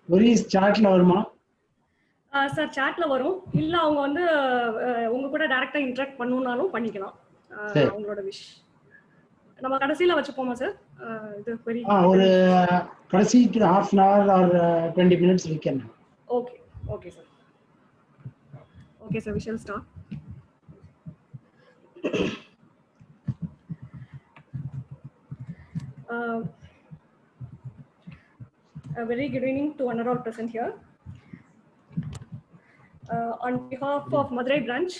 queries chatல வருமா? Sir chatல வரும். இல்ல அவங்க வந்து உங்க கூட டைரக்டா இன்டராக்ட் பண்ணனும்னாலும் பண்ணிக்கலாம். அவங்களோட விஷ். நம்ம கடைசில வச்சுப்போமா சார்? இது query. ஒரு கடைசி half an hour or 20 minutes we can. Okay. Okay sir. Okay sir, we shall start. A very good evening to one and all present here. On behalf of Madurai branch,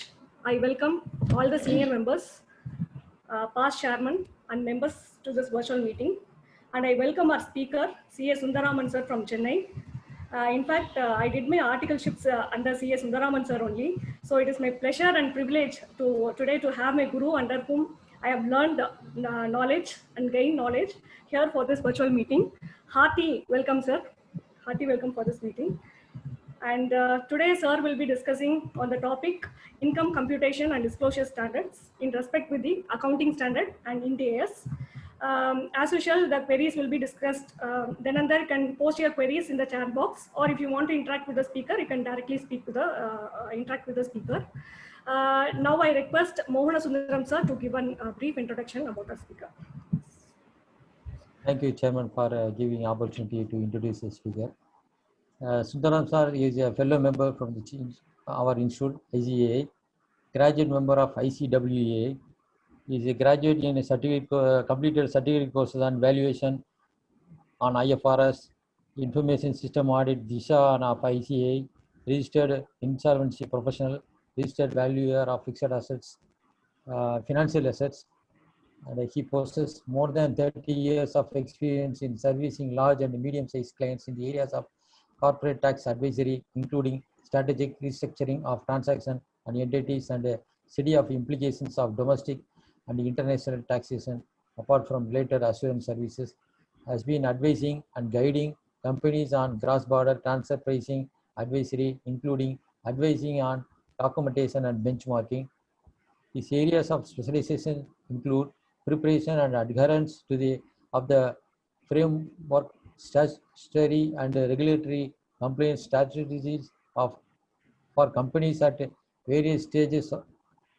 I welcome all the senior members, past chairman and members to this virtual meeting. And I welcome our speaker, C.A. Sundaraman sir from Chennai. In fact, I did my articleships under C.A. Sundaraman sir only. So it is my pleasure and privilege today to have my guru under whom I have learned knowledge and gained knowledge here for this virtual meeting. Hearty welcome sir. Hearty welcome for this meeting. And today sir will be discussing on the topic income computation and disclosure standards in respect with the accounting standard and Ind AS. As usual, the queries will be discussed. Then and there, you can post your queries in the chat box, or if you want to interact with the speaker, you can directly speak to the interact with the speaker. Now I request Mohana Sundaram sir to give a brief introduction about the speaker. Thank you, Chairman, for giving opportunity to introduce the speaker. Sundaram sir is a fellow member from our institute, ICAI, graduate member of ICWA. He is a graduate in a completed certificate courses on valuation on IFRS, information system audit, DISA of ICAI, registered insolvency professional, registered valuer of fixed assets, financial assets. And he possesses more than 30 years of experience in servicing large and medium-sized clients in the areas of corporate tax advisory, including strategic restructuring of transactions and entities and study of implications of domestic and international taxation, apart from related assurance services, has been advising and guiding companies on cross-border transfer pricing advisory, including advising on documentation and benchmarking. His areas of specialization include preparation and adherence to the framework, statutory and regulatory compliance strategies for companies at various stages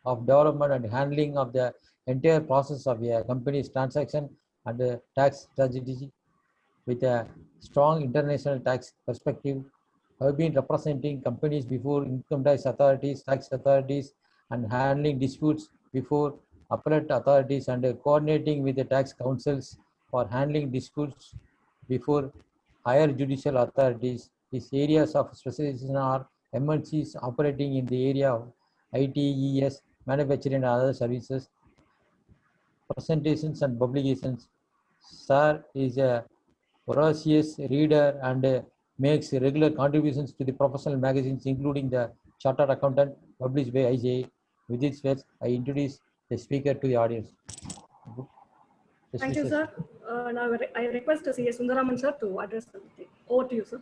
of development and handling of the entire process of a company's transaction and tax strategy with a strong international tax perspective. Have been representing companies before income tax authorities, tax authorities, and handling disputes before appellate authorities and coordinating with the tax councils for handling disputes before higher judicial authorities. His areas of specialization are MNCs operating in the area of ITES, manufacturing and other services, presentations and publications. Sir is a voracious reader and makes regular contributions to the professional magazines, including the Chartered Accountant published by ICAI. With these words, I introduce the speaker to the audience. Thank you, sir. Now I request to C.A. Sundaraman sir to address the meeting. Over to you, sir.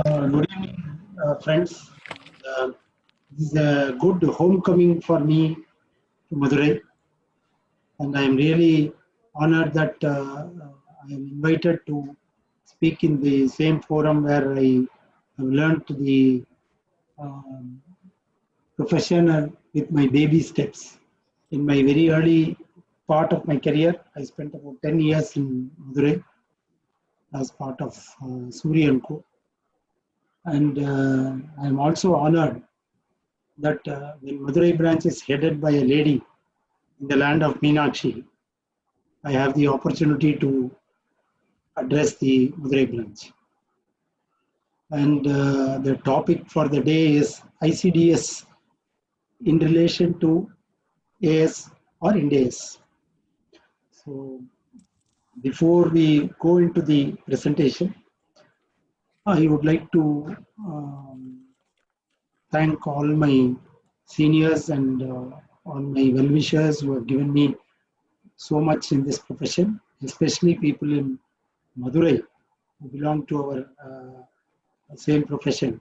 Good evening, friends. This is a good homecoming for me to Madurai, and I am really honored that I am invited to speak in the same forum where I have learned the profession with my baby steps. In my very early part of my career, I spent about 10 years in Madurai as part of Suri & Co. And I am also honored that when Madurai branch is headed by a lady in the land of Meenakshi, I have the opportunity to address the Madurai branch. And the topic for the day is ICDS in relation to AS or Ind AS. So before we go into the presentation, I would like to thank all my seniors and all my well-wishers who have given me so much in this profession, especially people in Madurai who belong to our same profession,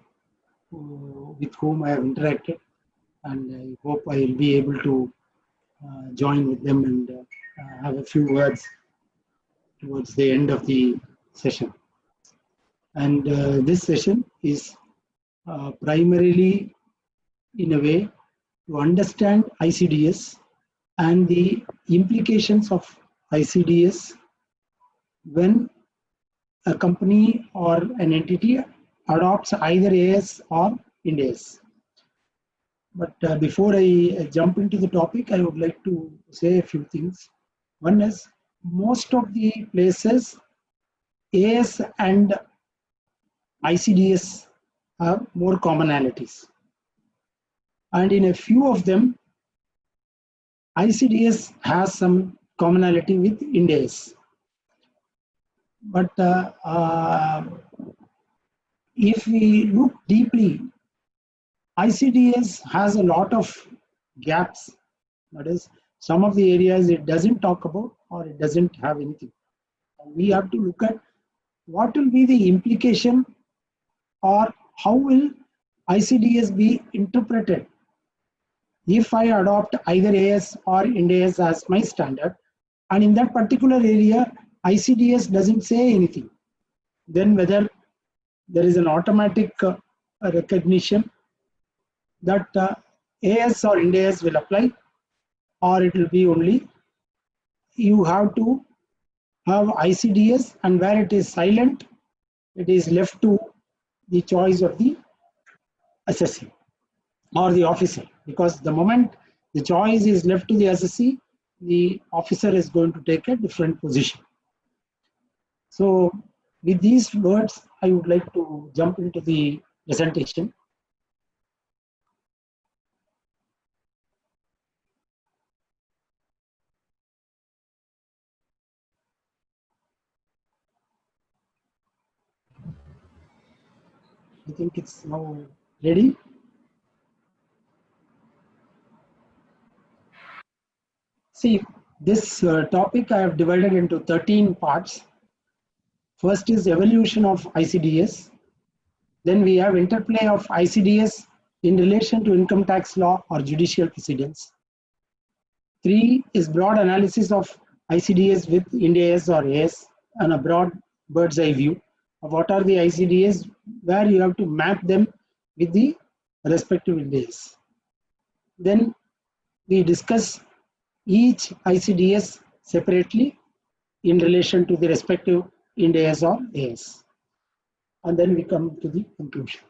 with whom I have interacted, and I hope I will be able to join with them and have a few words towards the end of the session. And this session is primarily in a way to understand ICDS and the implications of ICDS when a company or an entity adopts either AS or Ind AS. But before I jump into the topic, I would like to say a few things. One is, most of the places AS and ICDS have more commonalities. And in a few of them, ICDS has some commonality with Ind AS. But if we look deeply, ICDS has a lot of gaps. That is, some of the areas it doesn't talk about or it doesn't have anything. We have to look at what will be the implication or how will ICDS be interpreted if I adopt either AS or Ind AS as my standard, and in that particular area ICDS doesn't say anything, then whether there is an automatic recognition that AS or Ind AS will apply, or it will be only you have to have ICDS, and where it is silent, it is left to the choice of the assessee or the officer, because the moment the choice is left to the assessee, the officer is going to take a different position. So with these words, I would like to jump into the presentation. I think it's now ready. See, this topic I have divided into 13 parts. First is evolution of ICDS. Then we have interplay of ICDS in relation to income tax law or judicial precedents. 3 is broad analysis of ICDS with Ind AS or AS and a broad bird's eye view of what are the ICDS, where you have to map them with the respective Ind AS. Then we discuss each ICDS separately in relation to the respective Ind AS or AS. And then we come to the conclusion.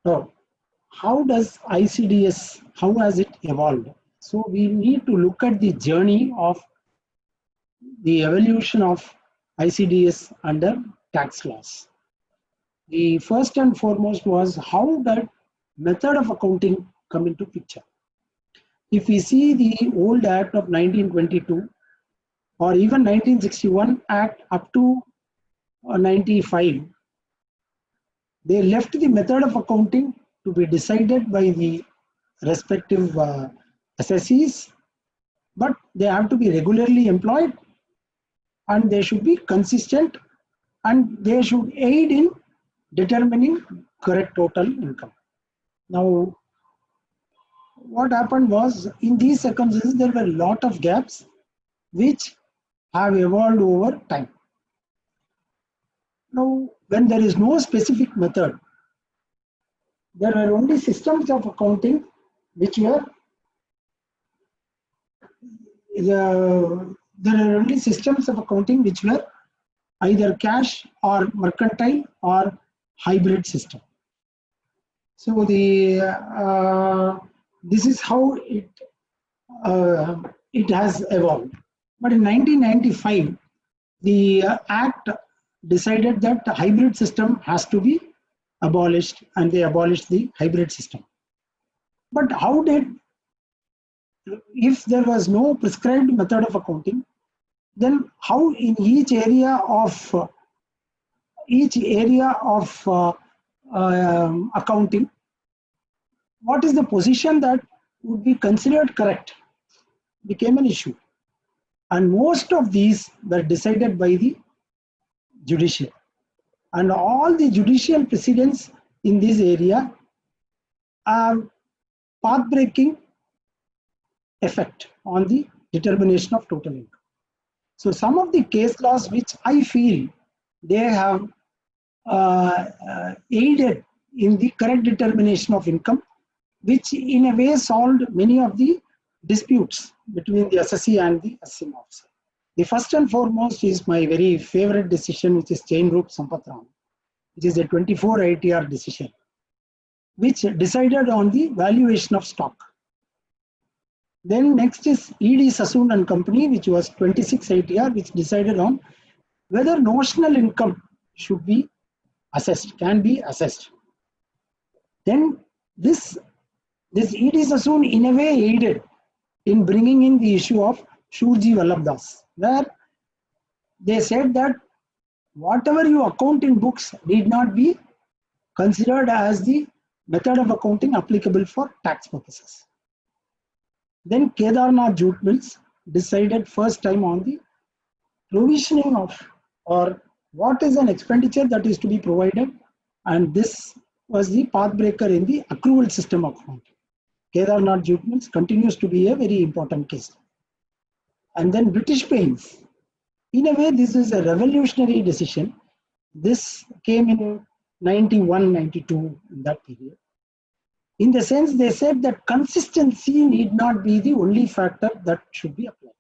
Now, how does ICDS, how has it evolved? So we need to look at the journey of the evolution of ICDS under tax laws. The first and foremost was, how that method of accounting come into picture. If we see the old Act of 1922 or even 1961 Act up to 95, they left the method of accounting to be decided by the respective assessees, but they have to be regularly employed and they should be consistent and they should aid in determining correct total income. Now, what happened was, in these circumstances, there were a lot of gaps which have evolved over time. Now, when there is no specific method, there were only systems of accounting which were either cash or mercantile or hybrid system. So this is how it has evolved. But in 1995, the Act decided that the hybrid system has to be abolished, and they abolished the hybrid system. But how did, if there was no prescribed method of accounting, then how in each area of accounting, what is the position that would be considered correct became an issue. And most of these were decided by the judiciary. And all the judicial precedents in this area are path-breaking effect on the determination of total income. So some of the case laws which I feel they have aided in the correct determination of income, which in a way solved many of the disputes between the assessee and the assessing officer. The first and foremost is my very favorite decision, which is Chain Roop Sampatram, which is a 24 ITR decision, which decided on the valuation of stock. Then next is ED Sassoon and Company, which was 26 ITR, which decided on whether notional income should be assessed, can be assessed. Then this ED Sassoon in a way aided in bringing in the issue of Shurji Vallabhdas, where they said that whatever you account in books need not be considered as the method of accounting applicable for tax purposes. Then Kedarnath Jute Mills decided first time on the provisioning of, or what is an expenditure that is to be provided, and this was the pathbreaker in the accrual system of accounting. Kedarnath Jute Mills continues to be a very important case. And then British Paints. In a way, this is a revolutionary decision. This came in 91, 92, in that period. In the sense, they said that consistency need not be the only factor that should be applied.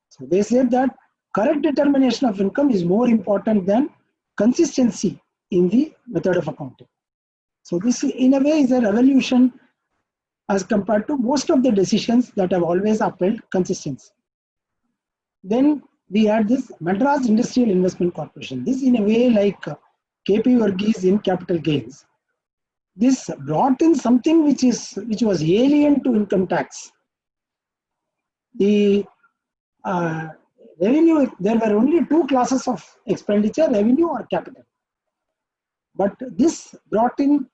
So they said that correct determination of income is more important than consistency in the method of accounting. So this in a way is a revolution as compared to most of the decisions that have always upheld consistency. Then we had this Madras Industrial Investment Corporation. This in a way like KP Varghese in capital gains. This brought in something which was alien to income tax. The revenue, there were only two classes of expenditure, revenue or capital. But this brought in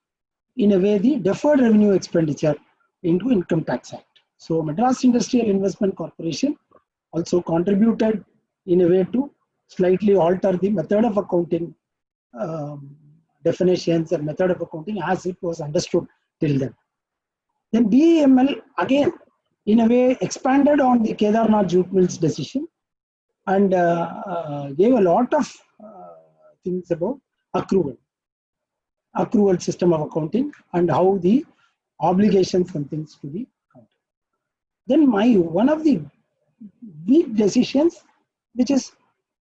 a way the deferred revenue expenditure into Income Tax Act. So Madras Industrial Investment Corporation also contributed in a way to slightly alter the method of accounting definitions and method of accounting as it was understood till then. Then BEML again in a way expanded on the Kedarnath Jute Mills decision and gave a lot of things about accrual system of accounting and how the obligations and things to be counted. Then one of the big decisions which is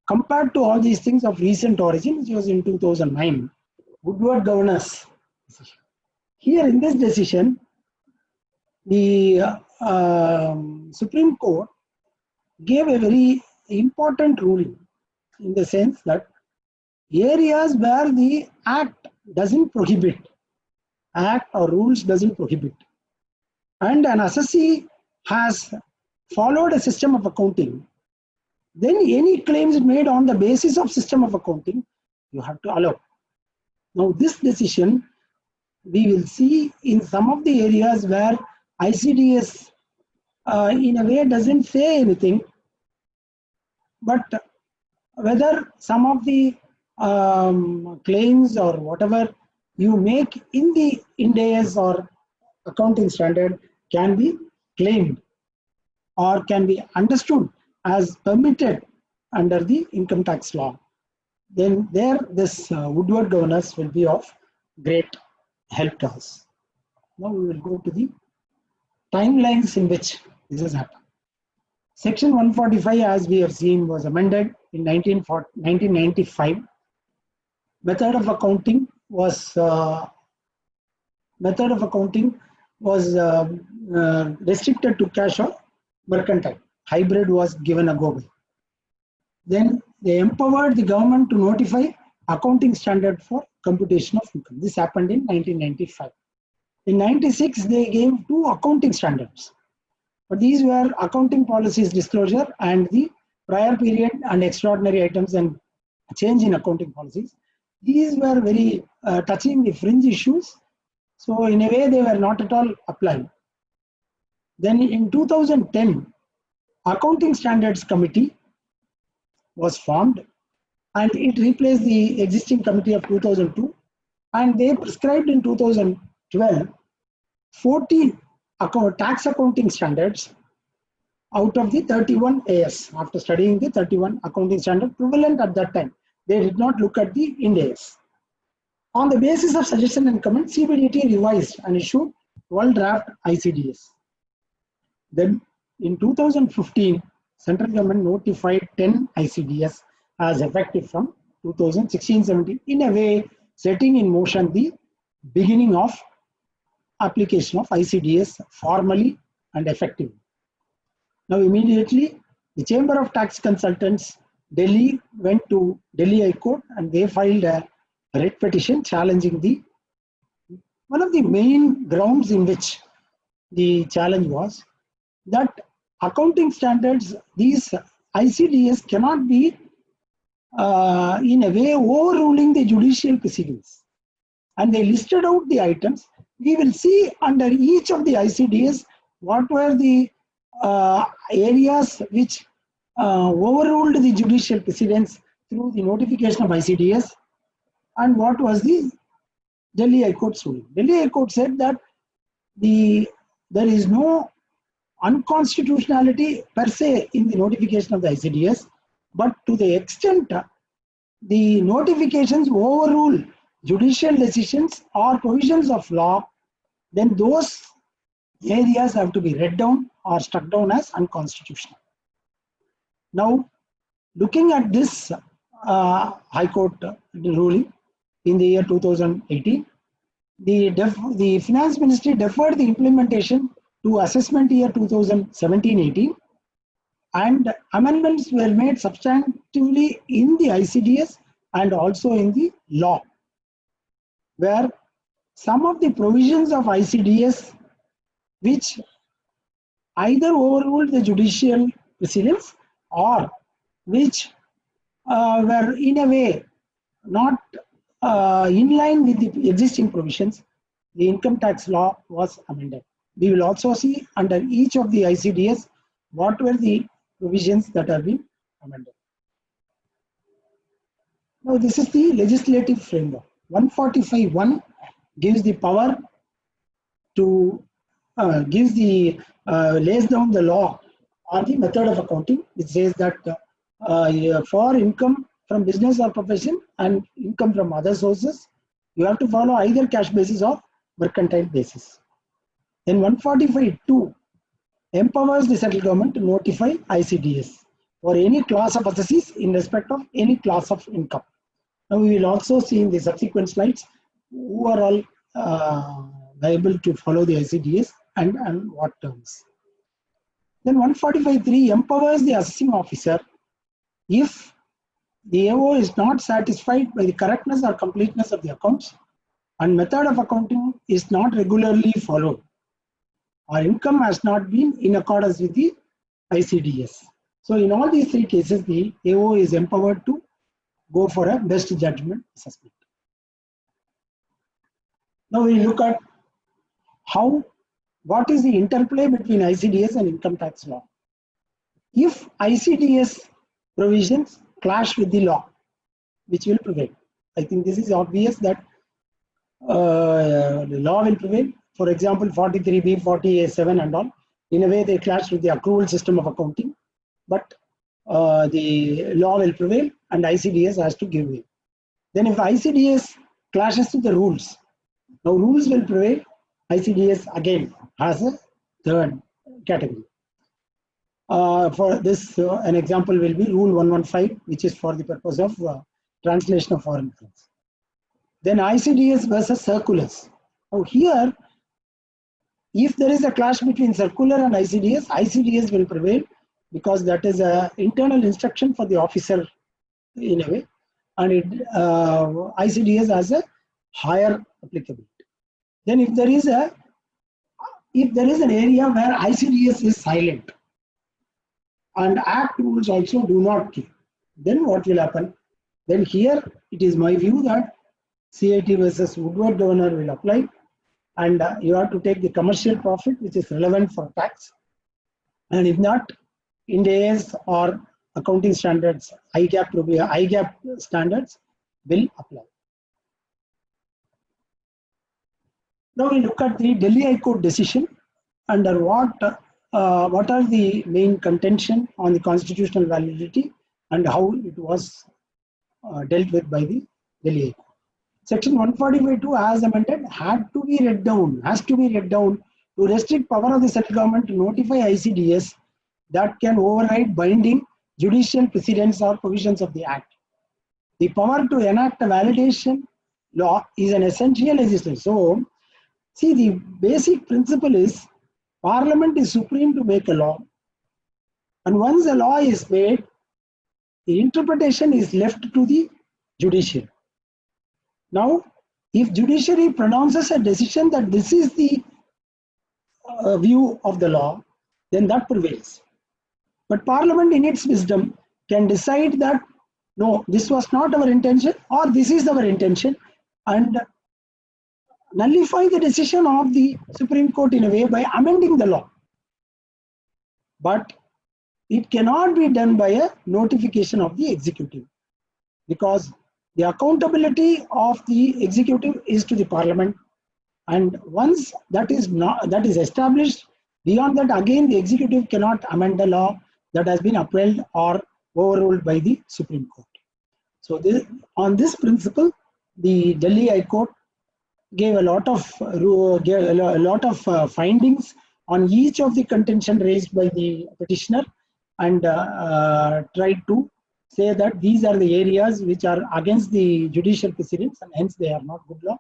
compared to all these things of recent origin, which was in 2009, Woodward Governors decision. Here in this decision, the Supreme Court gave a very important ruling in the sense that areas where the Act doesn't prohibit, Act or rules doesn't prohibit, and an assessee has followed a system of accounting, then any claims made on the basis of system of accounting, you have to allow. Now this decision, we will see in some of the areas where ICDS in a way doesn't say anything, but whether some of the claims or whatever you make in the Ind AS or accounting standard can be claimed or can be understood as permitted under the income tax law, then there this Woodward Governors will be of great help to us. Now we will go to the timelines in which this has happened. Section 145, as we have seen, was amended in 1995. Method of accounting was restricted to cash or mercantile. Hybrid was given a go by. Then they empowered the government to notify accounting standard for computation of income. This happened in 1995. In 96, they gave two accounting standards. But these were accounting policies disclosure and the prior period and extraordinary items and change in accounting policies. These were very touching the fringe issues. So in a way, they were not at all applied. Then in 2010, Accounting Standards Committee was formed and it replaced the existing committee of 2002, and they prescribed in 2012 14 tax accounting standards out of the 31 AS. After studying the 31 accounting standard prevalent at that time, they did not look at the Ind AS. On the basis of suggestion and comment, CBDT revised and issued 12 draft ICDS. Then in 2015, central government notified 10 ICDS as effective from 2016-17, in a way setting in motion the beginning of application of ICDS formally and effectively. Now immediately the Chamber of Tax Consultants Delhi went to Delhi High Court and they filed a writ petition challenging the one of the main grounds in which the challenge was that accounting standards, these ICDS cannot be in a way overruling the judicial proceedings. And they listed out the items. We will see under each of the ICDS what were the areas which overruled the judicial precedents through the notification of ICDS, and what was the Delhi High Court's ruling. Delhi High Court said that there is no unconstitutionality per se in the notification of the ICDS, but to the extent the notifications overrule judicial decisions or provisions of law, then those areas have to be read down or struck down as unconstitutional. Now, looking at this High Court ruling in the year 2018, the Finance Ministry deferred the implementation to assessment year 2017-18, and amendments were made substantively in the ICDS and also in the law, where some of the provisions of ICDS which either overruled the judicial precedents or which were in a way not in line with the existing provisions, the income tax law was amended. We will also see under each of the ICDS what were the provisions that have been amended. Now this is the legislative framework. 145(1) gives the power to lays down the law on the method of accounting. It says that for income from business or profession and income from other sources, you have to follow either cash basis or mercantile basis. Then 145(2) empowers the central government to notify ICDS for any class of assessees in respect of any class of income. Now we will also see in the subsequent slides who are all liable to follow the ICDS and what terms. Then 145(3) empowers the assessing officer if the AO is not satisfied by the correctness or completeness of the accounts and method of accounting is not regularly followed, or income has not been in accordance with the ICDS. So in all these three cases, the AO is empowered to go for a best judgment assessment. Now we look at what is the interplay between ICDS and income tax law. If ICDS provisions clash with the law, which will prevail? I think this is obvious that the law will prevail. For example, 43B, 40A7 and all, in a way they clash with the accrual system of accounting, but the law will prevail and ICDS has to give way. Then if ICDS clashes with the rules, now rules will prevail, ICDS again has a third category. For this, an example will be Rule 115, which is for the purpose of translation of foreign currency. Then ICDS versus circulars. Now here, if there is a clash between circular and ICDS, ICDS will prevail because that is an internal instruction for the officer in a way, and ICDS has a higher applicability. Then if there is an area where ICDS is silent and Act rules also do not keep, then what will happen? Then here it is my view that CIT versus Woodward Governor will apply, and you have to take the commercial profit which is relevant for tax, and if not, Ind AS or accounting standards, IGAP standards will apply. Now we look at the Delhi High Court decision under what what are the main contention on the constitutional validity and how it was dealt with by the Delhi High Court. Section 145(2) as amended has to be read down to restrict power of the central government to notify ICDS that can override binding judicial precedents or provisions of the Act. The power to enact a validation law is an essential legislation. So, see, the basic principle is Parliament is supreme to make a law, and once a law is made, the interpretation is left to the judiciary. Now, if judiciary pronounces a decision that this is the view of the law, then that prevails. But Parliament in its wisdom can decide that no, this was not our intention or this is our intention, and nullify the decision of the Supreme Court in a way by amending the law. But it cannot be done by a notification of the executive, because the accountability of the executive is to the Parliament, and once that is established, beyond that again the executive cannot amend the law that has been upheld or overruled by the Supreme Court. So on this principle, the Delhi High Court gave a lot of findings on each of the contention raised by the petitioner, and tried to say that these are the areas which are against the judicial precedents and hence they are not good law.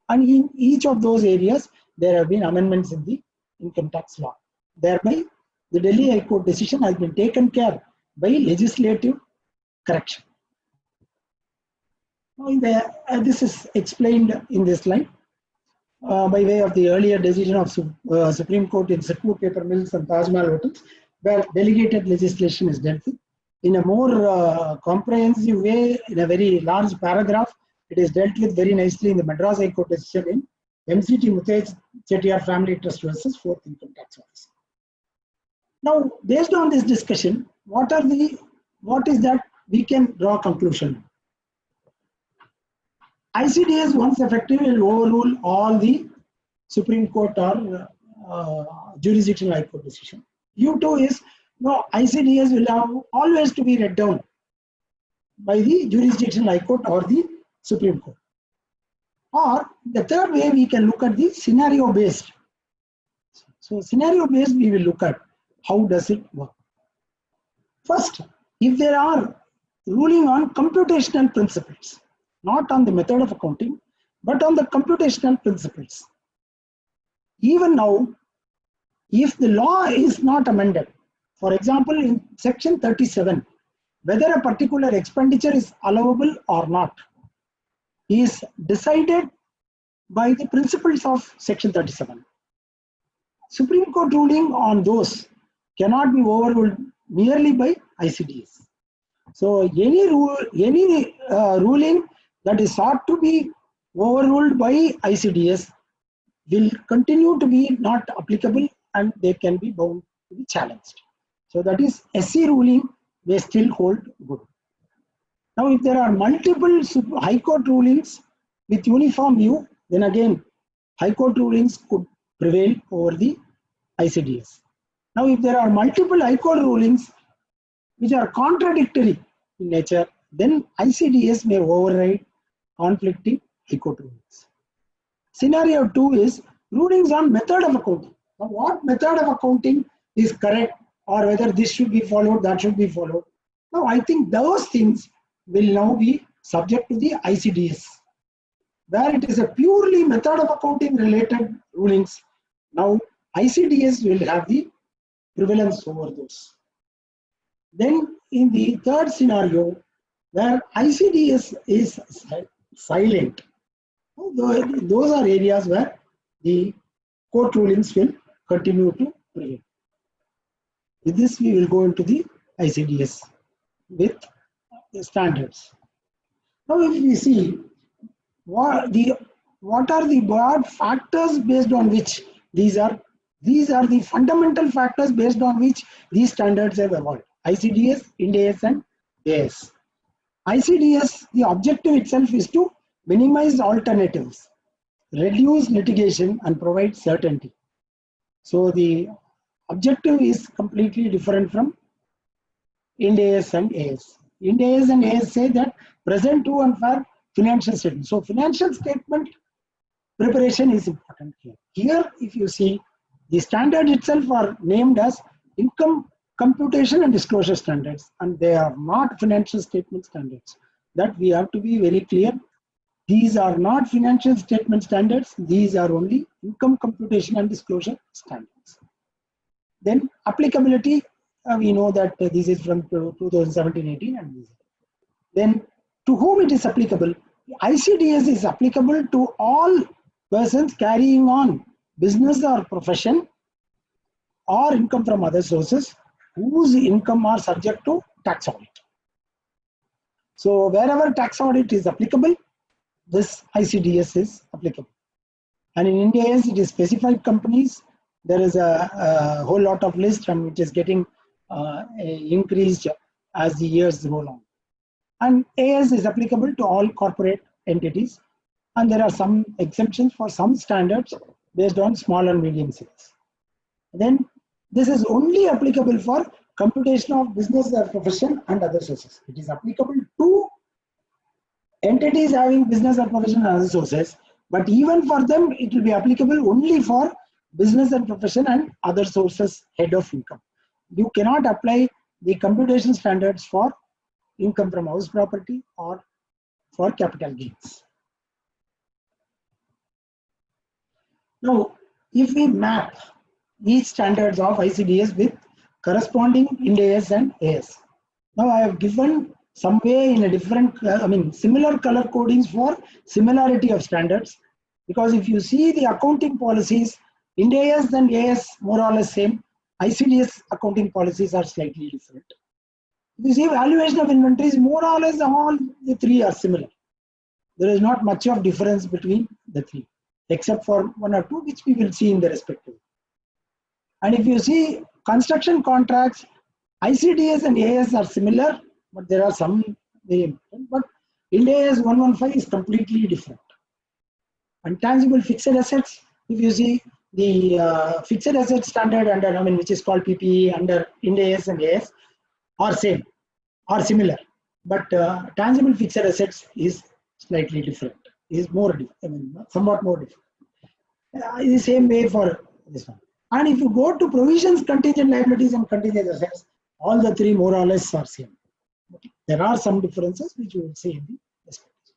And in each of those areas, there have been amendments in the income tax law. Thereby, the Delhi High Court decision has been taken care by legislative correction. This is explained in this slide by way of the earlier decision of Supreme Court in Sirpur Paper Mills and Taj Mahal Hotels, where delegated legislation is dealt with. In a more comprehensive way, in a very large paragraph, it is dealt with very nicely in the Madras High Court decision in MCT Muthej Chettiar Family Trust versus 4th Income Tax Office. Now, based on this discussion, what is that we can draw a conclusion? ICDS, once effective, will overrule all the Supreme Court or jurisdictional High Court decision. U2 is, no, ICDS will have always to be read down by the jurisdictional High Court or the Supreme Court. Or the third way, we can look at the scenario based. So scenario based, we will look at how does it work. First, if there are ruling on computational principles, not on the method of accounting, but on the computational principles. Even now, if the law is not amended, for example, in section 37, whether a particular expenditure is allowable or not is decided by the principles of section 37. Supreme Court ruling on those cannot be overruled merely by ICDS. So any ruling that is sought to be overruled by ICDS will continue to be not applicable and they can be bound to be challenged. So that is, SC ruling may still hold good. Now if there are multiple High Court rulings with uniform view, then again High Court rulings could prevail over the ICDS. Now if there are multiple High Court rulings which are contradictory in nature, then ICDS may override conflicting High Court rulings. Scenario 2 is rulings on method of accounting. Now what method of accounting is correct, or whether this should be followed, that should be followed. Now I think those things will now be subject to the ICDS. Where it is a purely method of accounting related rulings, now ICDS will have the prevalence over those. Then in the third scenario, where ICDS is silent, those are areas where the court rulings will continue to prevail. With this, we will go into the ICDS with the standards. Now, if we see what are the broad factors based on which these are the fundamental factors based on which these standards have evolved: ICDS, Ind AS, and AS. ICDS, the objective itself is to minimize alternatives, reduce litigation, and provide certainty. So the objective is completely different from Ind AS and AS. Ind AS and AS say that present true and fair financial statement. So financial statement preparation is important here. Here, if you see, the standards itself are named as income computation and disclosure standards, and they are not financial statement standards. That we have to be very clear. These are not financial statement standards. These are only income computation and disclosure standards. Then applicability, we know that this is from 2017-18, and then to whom it is applicable. ICDS is applicable to all persons carrying on business or profession or income from other sources whose income are subject to tax audit. So wherever tax audit is applicable, this ICDS is applicable. And in India, it is specified companies. There is a whole lot of list, and which is getting increased as the years roll on. And AS is applicable to all corporate entities, and there are some exemptions for some standards based on small and medium sales. Then this is only applicable for computation of business or profession and other sources. It is applicable to entities having business or profession and other sources, but even for them it will be applicable only for business and profession and other sources head of income. You cannot apply the computation standards for income from house property or for capital gains. Now, if we map these standards of ICDS with corresponding Ind AS and AS. Now I have given some way in a different, similar color codings for similarity of standards, because if you see the accounting policies, Ind AS and AS more or less same, ICDS accounting policies are slightly different. If you see valuation of inventories, more or less all the three are similar. There is not much of difference between the three, except for one or two which we will see in the respective. And if you see construction contracts, ICDS and AS are similar, but there are some very important. But Ind AS 115 is completely different. And tangible fixed assets, if you see the fixed asset standard under, which is called PPE under Ind AS and AS, are same, are similar. But tangible fixed assets is slightly different, is more, somewhat more different. The same way for this one. And if you go to provisions, contingent liabilities and contingent assets, all the three more or less are same. There are some differences which you will see in the respect.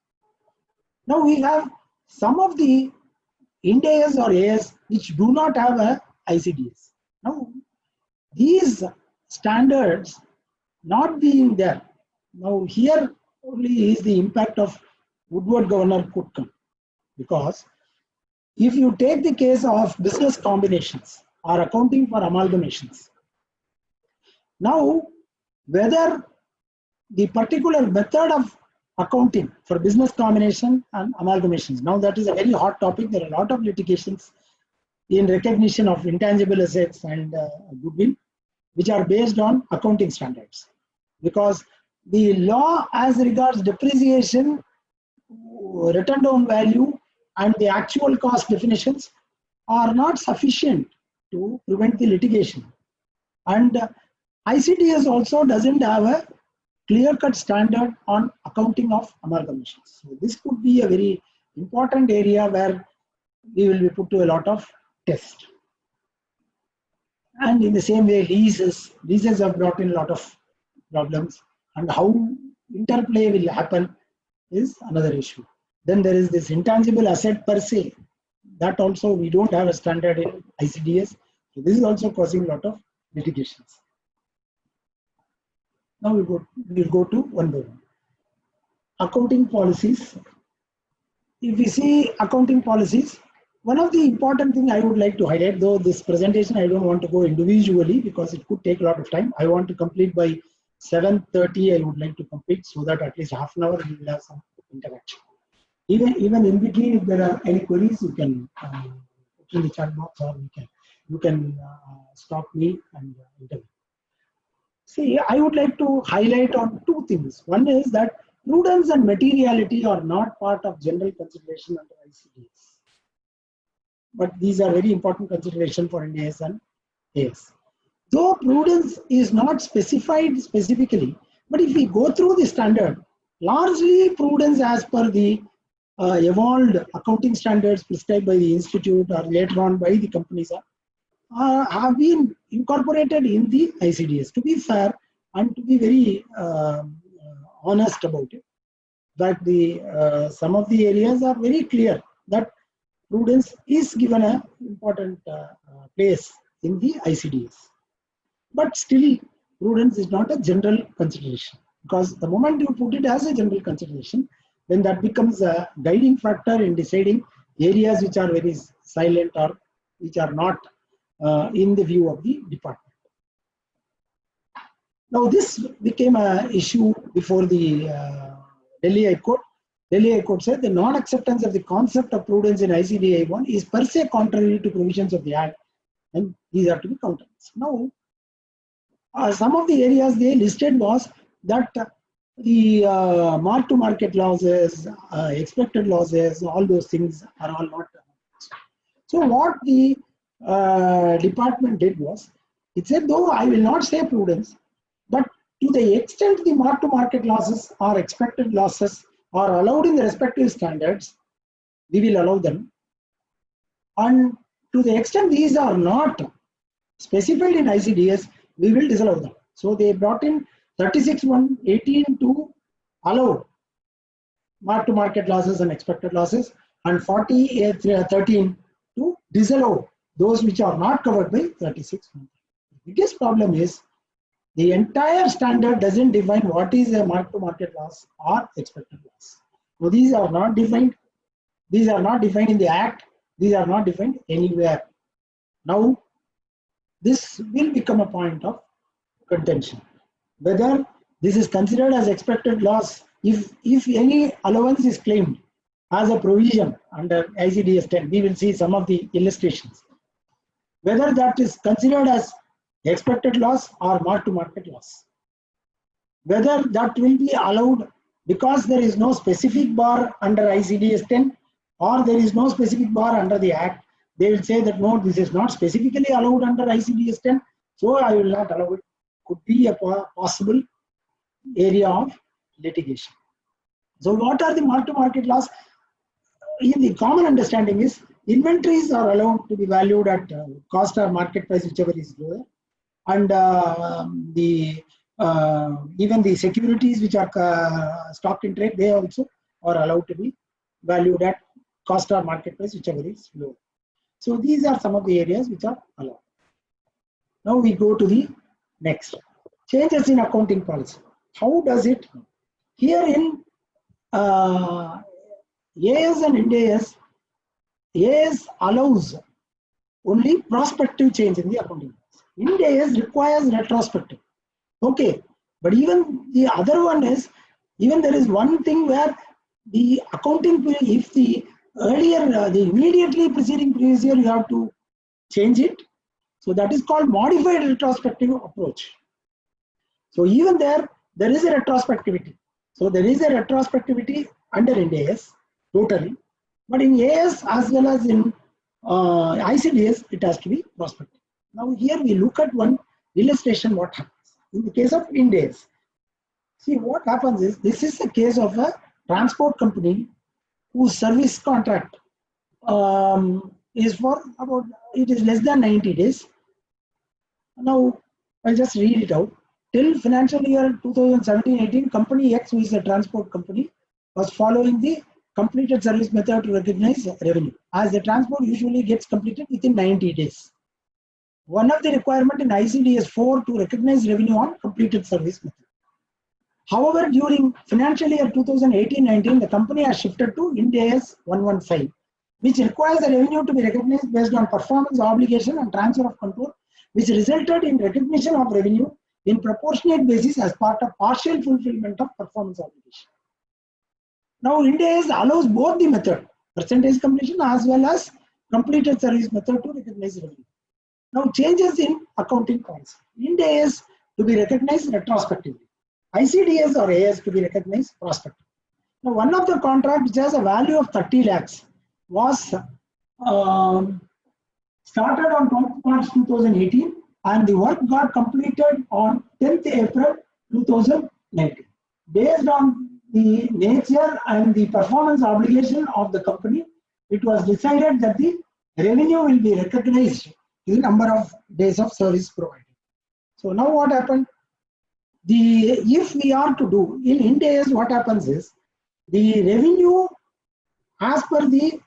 Now we have some of the Ind AS or AS which do not have a ICDS. Now these standards not being there, now here only is the impact of Woodward Governor could come, because if you take the case of business combinations or accounting for amalgamations, now whether the particular method of accounting for business combination and amalgamations, now that is a very hot topic. There are a lot of litigations in recognition of intangible assets and goodwill, which are based on accounting standards, because the law as regards depreciation, written down value and the actual cost definitions are not sufficient to prevent the litigation. And ICDS also doesn't have a clear-cut standard on accounting of amalgamations. So this could be a very important area where we will be put to a lot of test. And in the same way, leases have brought in a lot of problems, and how interplay will happen is another issue. Then there is this intangible asset per se, that also we don't have a standard in ICDS. So this is also causing a lot of litigations. Now we'll go to one by one. Accounting policies. If we see accounting policies, one of the important thing I would like to highlight, though this presentation I don't want to go individually because it could take a lot of time. I want to complete by 7:30. I would like to complete so that at least half an hour we will have some interaction. Even in between, if there are any queries, you can put in the chat box, or you can stop me and interview. See, I would like to highlight on two things. One is that prudence and materiality are not part of general consideration under ICDS, but these are very important consideration for Ind AS and AS. Though prudence is not specified specifically, but if we go through the standard, largely prudence as per the evolved accounting standards prescribed by the institute or later on by the companies have been incorporated in the ICDS. To be fair and to be very honest about it, that the some of the areas are very clear that prudence is given an important place in the ICDS. But still, prudence is not a general consideration, because the moment you put it as a general consideration, then that becomes a guiding factor in deciding areas which are very silent or which are not in the view of the department. Now, this became an issue before the Delhi High Court. Delhi High Court said the non-acceptance of the concept of prudence in ICD I1 is per se contrary to provisions of the Act, and these are to be countenanced. Now, some of the areas they listed was that the mark-to-market losses, expected losses, all those things are all not. So what the department did was, it said, though I will not say prudence, but to the extent the mark-to-market losses or expected losses are allowed in the respective standards, we will allow them. And to the extent these are not specified in ICDS, we will disallow them. So they brought in 36(1)(18) to allow mark-to-market losses and expected losses, and 40(13) to disallow those which are not covered by 36(1). The biggest problem is the entire standard doesn't define what is a mark-to-market loss or expected loss. So these are not defined. These are not defined in the Act. These are not defined anywhere. Now, this will become a point of contention. Whether this is considered as expected loss, if any allowance is claimed as a provision under ICDS 10, we will see some of the illustrations. Whether that is considered as expected loss or mark-to-market loss. Whether that will be allowed because there is no specific bar under ICDS 10 or there is no specific bar under the Act, they will say that no, this is not specifically allowed under ICDS 10, so I will not allow it. Could be a possible area of litigation. So what are the mark-to-market loss? In the common understanding is inventories are allowed to be valued at cost or market price, whichever is lower, and even the securities which are stock in trade, they also are allowed to be valued at cost or market price, whichever is lower. So these are some of the areas which are allowed. Now we go to the next. Changes in accounting policy. How does it? Here in AS and Ind AS, AS allows only prospective change in the accounting policy. Ind AS requires retrospective. Okay, but even the other one is, even there is one thing where the accounting, if the earlier, the immediately preceding previous year, you have to change it. So that is called modified retrospective approach. So even there is a retrospectivity. So there is a retrospectivity under Ind AS totally, but in AS as well as in ICDS, it has to be prospective. Now here we look at one illustration what happens. In the case of Ind AS, see what happens is, this is a case of a transport company whose service contract is for about, it is less than 90 days. Now I'll just read it out. Till financial year 2017-18, company X, who is a transport company, was following the completed service method to recognize revenue, as the transport usually gets completed within 90 days. One of the requirement in ICDS 4 to recognize revenue on completed service method. However, during financial year 2018-19, the company has shifted to Ind AS 115, which requires the revenue to be recognized based on performance obligation and transfer of control, which resulted in recognition of revenue in proportionate basis as part of partial fulfillment of performance obligation. Now, Ind AS allows both the method, percentage completion as well as completed service method, to recognize revenue. Now, changes in accounting policy. Ind AS to be recognized retrospectively. ICDS or AS to be recognized prospectively. Now, one of the contracts which has a value of 30 lakhs was started on 12th March 2018 and the work got completed on 10th April 2019. Based on the nature and the performance obligation of the company, it was decided that the revenue will be recognized in the number of days of service provided. So now what happened? If we are to do in Ind AS, what happens is the revenue as per the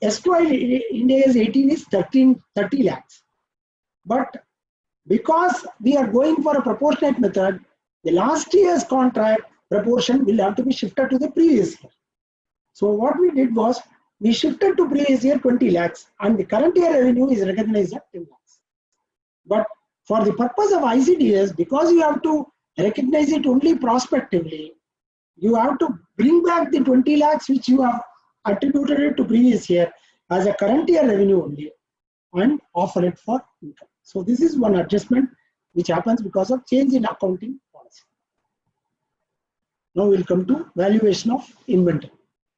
S2 Ind AS 18 is 30 lakhs. But because we are going for a proportionate method, the last year's contract proportion will have to be shifted to the previous year. So what we did was we shifted to previous year 20 lakhs and the current year revenue is recognized at 10 lakhs. But for the purpose of ICDS, because you have to recognize it only prospectively, you have to bring back the 20 lakhs which you have attributed it to previous year as a current year revenue only and offer it for income. So this is one adjustment which happens because of change in accounting policy. Now we'll come to valuation of inventory.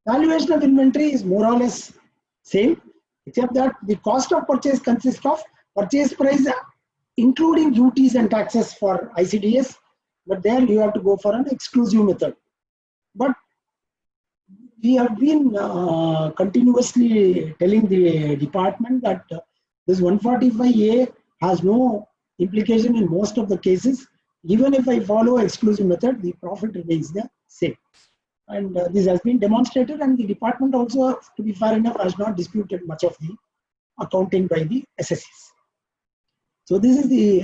Valuation of inventory is more or less same, except that the cost of purchase consists of purchase price including duties and taxes for ICDS, but there you have to go for an exclusive method. But we have been continuously telling the department that this 145A has no implication in most of the cases. Even if I follow exclusive method, the profit remains the same. And this has been demonstrated, and the department also, to be fair enough, has not disputed much of the accounting by the SSCs. So this is the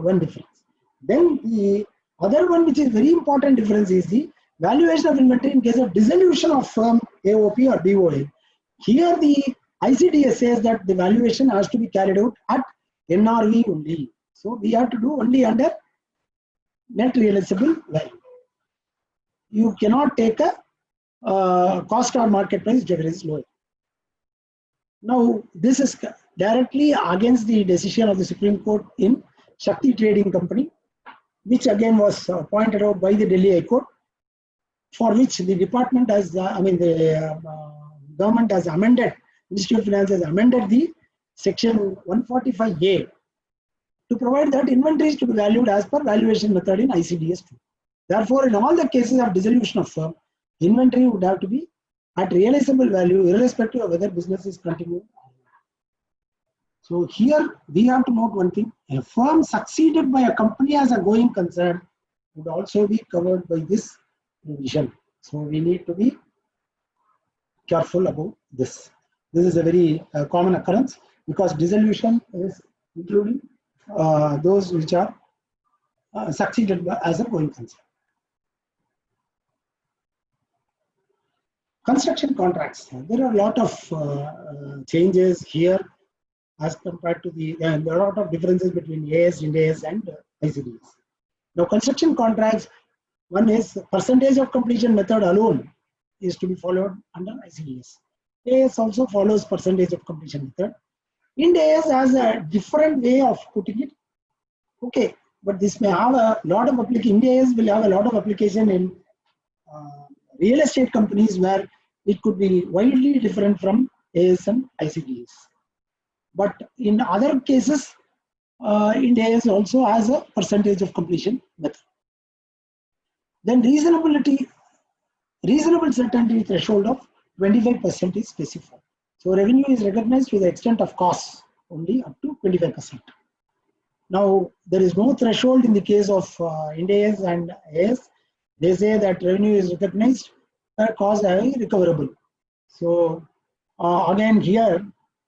one difference. Then the other one which is very important difference is the valuation of inventory in case of dissolution of firm AOP or BOA. Here the ICDS says that the valuation has to be carried out at NRV only. So we have to do only under net realizable value. You cannot take a cost or market price whichever is lower. Now this is directly against the decision of the Supreme Court in Shakti Trading Company, which again was pointed out by the Delhi High Court, for which the department has, the government has amended, Ministry of Finance has amended the section 145A to provide that inventory is to be valued as per valuation method in ICDS 2. Therefore, in all the cases of dissolution of firm, inventory would have to be at realizable value irrespective of whether business is continuing. So here we have to note one thing: a firm succeeded by a company as a going concern would also be covered by this provision. So we need to be careful about this. This is a very common occurrence because dissolution is including those which are succeeded by as a going concern. Construction contracts. There are a lot of changes here as compared to the, there are a lot of differences between AS, Ind AS and ICDS. Now construction contracts, one is percentage of completion method alone is to be followed under ICDS. AS also follows percentage of completion method. Ind AS has a different way of putting it. Okay, but this may have a lot of application. Ind AS will have a lot of application in real estate companies where it could be widely different from AS and ICDS. But in other cases, Ind AS also has a percentage of completion method. Then reasonable certainty threshold of 25% is specified. So revenue is recognized to the extent of costs only up to 25%. Now there is no threshold in the case of Ind AS and AS. They say that revenue is recognized, costs are recoverable. So again here,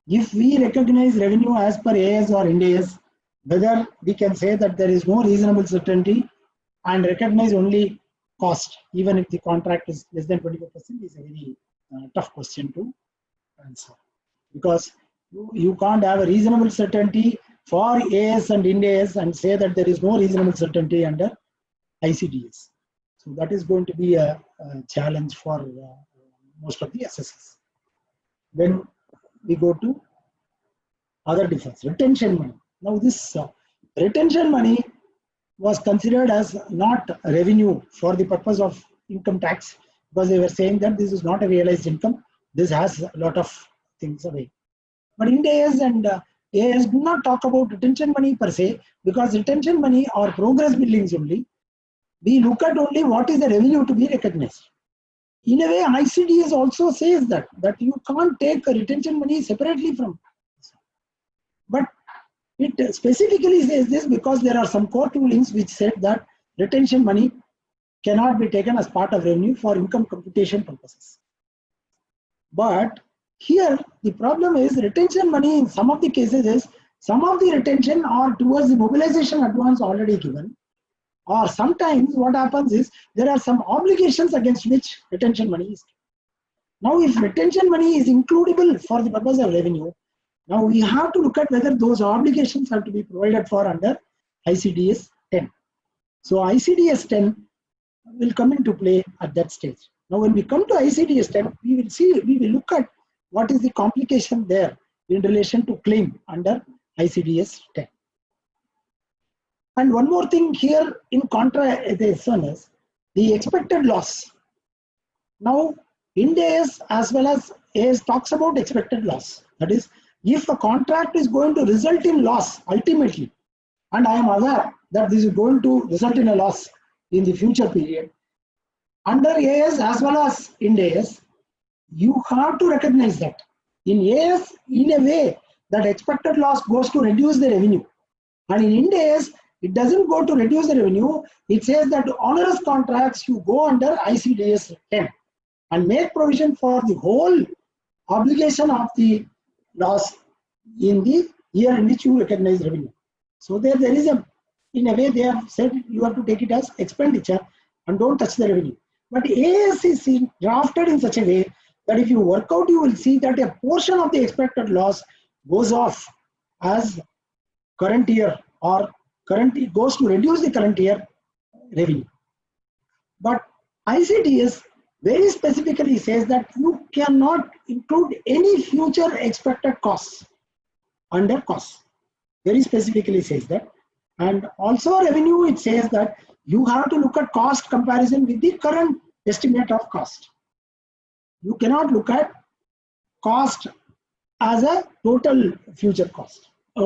if we recognize revenue as per AS or Ind AS, whether we can say that there is no reasonable certainty and recognize only cost, even if the contract is less than 25%, is a very tough question to answer. Because you can't have a reasonable certainty for AS and Ind AS and say that there is no reasonable certainty under ICDS. So that is going to be a challenge for most of the assessors. Then we go to other difference, retention money. Now this retention money was considered as not revenue for the purpose of income tax, because they were saying that this is not a realized income. This has a lot of things away. But Ind AS and AS do not talk about retention money per se, because retention money or progress billings only, we look at only what is the revenue to be recognized. In a way, ICDS also says that you can't take a retention money separately from. But it specifically says this because there are some court rulings which said that retention money cannot be taken as part of revenue for income computation purposes. But here the problem is retention money in some of the cases is some of the retention are towards the mobilization advance already given, or sometimes what happens is there are some obligations against which retention money is. Now if retention money is includable for the purpose of revenue, now we have to look at whether those obligations have to be provided for under ICDS 10. So ICDS 10 will come into play at that stage. Now when we come to ICDS 10, we will look at what is the complication there in relation to claim under ICDS 10. And one more thing here in contra this one is the expected loss. Now Ind AS as well as AS talks about expected loss. That is, if a contract is going to result in loss ultimately, and I am aware that this is going to result in a loss in the future period, under AS as well as Ind AS, you have to recognize that. In AS, in a way, that expected loss goes to reduce the revenue. And in Ind AS, it doesn't go to reduce the revenue. It says that onerous contracts, you go under ICDS 10 and make provision for the whole obligation of the loss in the year in which you recognize revenue. So there is a, in a way they have said you have to take it as expenditure and don't touch the revenue. But AS is drafted in such a way that if you work out, you will see that a portion of the expected loss goes off as current year, or it goes to reduce the current year revenue. But ICDS very specifically says that you cannot include any future expected costs under costs. Very specifically says that. And also revenue, it says that you have to look at cost comparison with the current estimate of cost. You cannot look at cost as a total future cost. In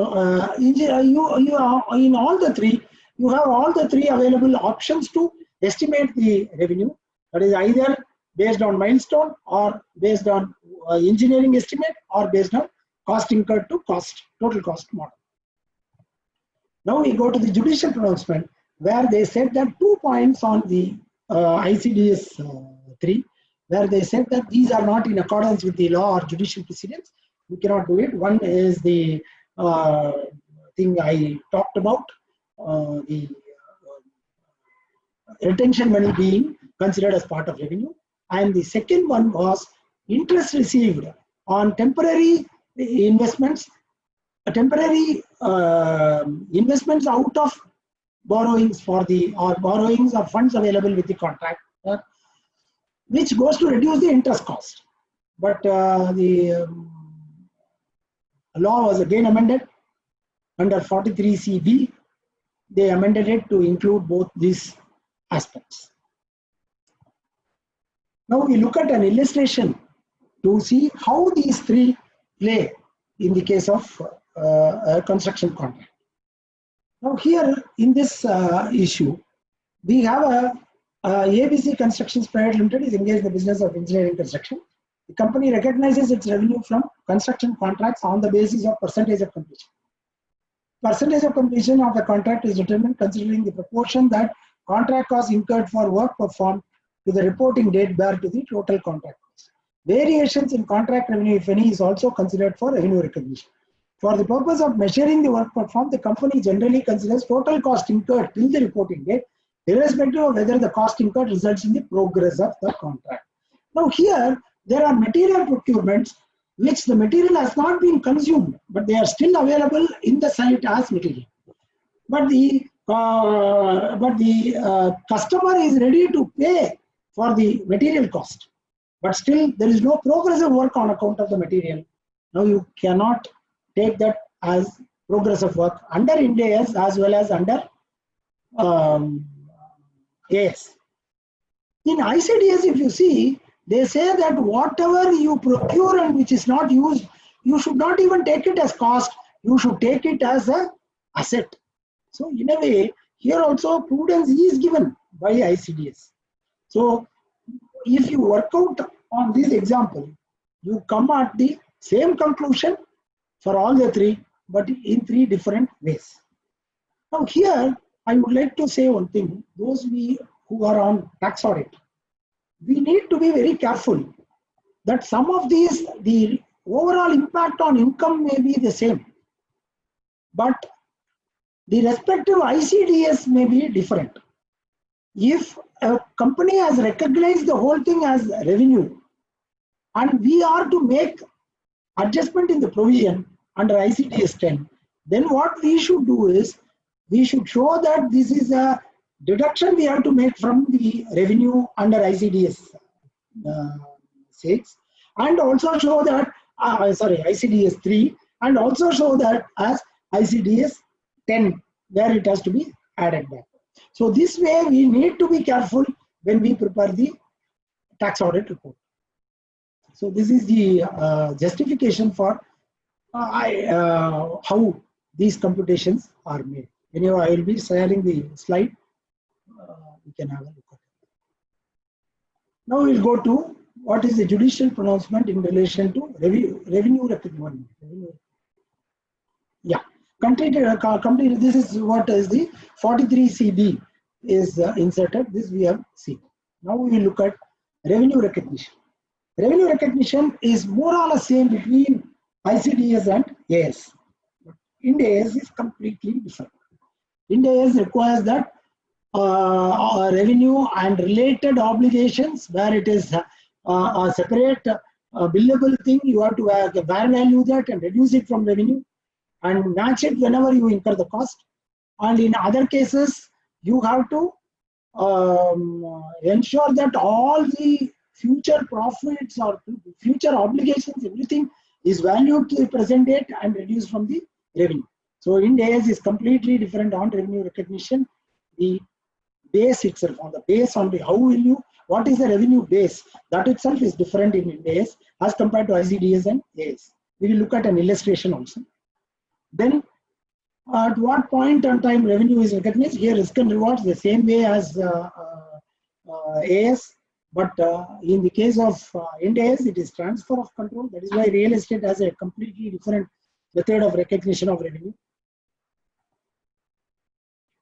all the three, you have all the three available options to estimate the revenue. That is either based on milestone, or based on engineering estimate, or based on cost incurred to cost, total cost model. Now we go to the judicial pronouncement, where they said that 2 points on the ICDS 3, where they said that these are not in accordance with the law or judicial precedents. We cannot do it. One is the thing I talked about, the retention money being considered as part of revenue. And the second one was interest received on temporary investments, temporary investments out of borrowings for the, or borrowings or funds available with the contractor, which goes to reduce the interest cost. But the law was again amended under 43CB. They amended it to include both these aspects. Now we look at an illustration to see how these three play in the case of a construction contract. Now here in this issue, we have a ABC Constructions Private Limited is engaged in the business of engineering construction. The company recognizes its revenue from construction contracts on the basis of percentage of completion. Percentage of completion of the contract is determined considering the proportion that contract costs incurred for work performed to the reporting date bear to the total contract cost. Variations in contract revenue, if any, is also considered for revenue recognition. For the purpose of measuring the work performed, the company generally considers total cost incurred till the reporting date, irrespective of whether the cost incurred results in the progress of the contract. Now here, there are material procurements which the material has not been consumed, but they are still available in the site as material. But the customer is ready to pay for the material cost, but still there is no progressive work on account of the material. Now you cannot take that as progressive work under Ind AS as well as under AS. In ICDS, if you see, they say that whatever you procure and which is not used, you should not even take it as cost, you should take it as a asset. So in a way, here also prudence is given by ICDS. So if you work out on this example, you come at the same conclusion for all the three, but in three different ways. Now here, I would like to say one thing. Those who are on tax audit, we need to be very careful that some of these, the overall impact on income may be the same, but the respective ICDS may be different. If a company has recognized the whole thing as revenue, and we are to make adjustment in the provision under ICDS 10, then what we should do is, we should show that this is a deduction we have to make from the revenue under ICDS 6, and also show that, ICDS 3, and also show that as ICDS 10, where it has to be added back. So this way we need to be careful when we prepare the tax audit report. So this is the justification for how these computations are made. Anyway, I will be sharing the slide. We can have a look at it. Now we will go to what is the judicial pronouncement in relation to revenue recognition. Yeah, complete. This is what is the 43CB is inserted. This we have seen. Now we will look at revenue recognition. Revenue recognition is more or less same between ICDS and AS. But Ind AS is completely different. Ind AS requires that revenue and related obligations, where it is a separate billable thing, you have to value that and reduce it from revenue and match it whenever you incur the cost. And in other cases, you have to ensure that all the future profits or future obligations, everything is valued to the present date and reduced from the revenue. So Ind AS is completely different on revenue recognition. The base itself, on the base on the how will you, what is the revenue base, that itself is different in Ind AS as compared to ICDS and AS. We will look at an illustration also. Then at what point on time revenue is recognized? Here risk and rewards the same way as AS, but in the case of Ind AS, it is transfer of control. That is why real estate has a completely different method of recognition of revenue.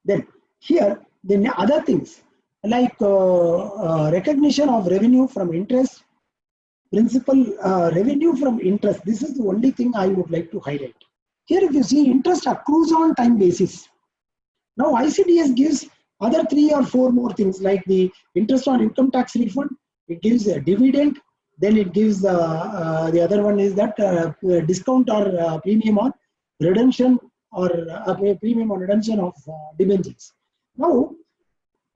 Then here, the other things like recognition of revenue from interest, principal revenue from interest. This is the only thing I would like to highlight. Here, if you see, interest accrues on time basis. Now, ICDS gives other 3 or 4 more things like the interest on income tax refund. It gives a dividend. Then it gives the other one is that discount or premium on redemption or premium on redemption of debentures. Now,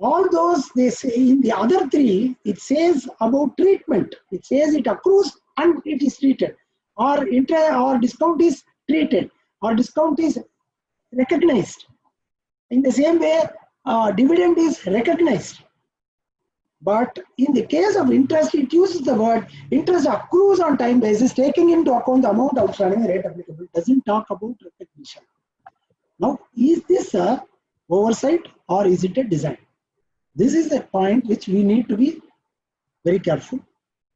all those they say in the other 3, it says about treatment. It says it accrues and it is treated, or discount is treated, or discount is recognized. In the same way, dividend is recognized. But in the case of interest, it uses the word interest accrues on time basis, taking into account the amount outstanding, rate applicable. It doesn't talk about recognition. Now, is this a oversight or is it a design? This is a point which we need to be very careful.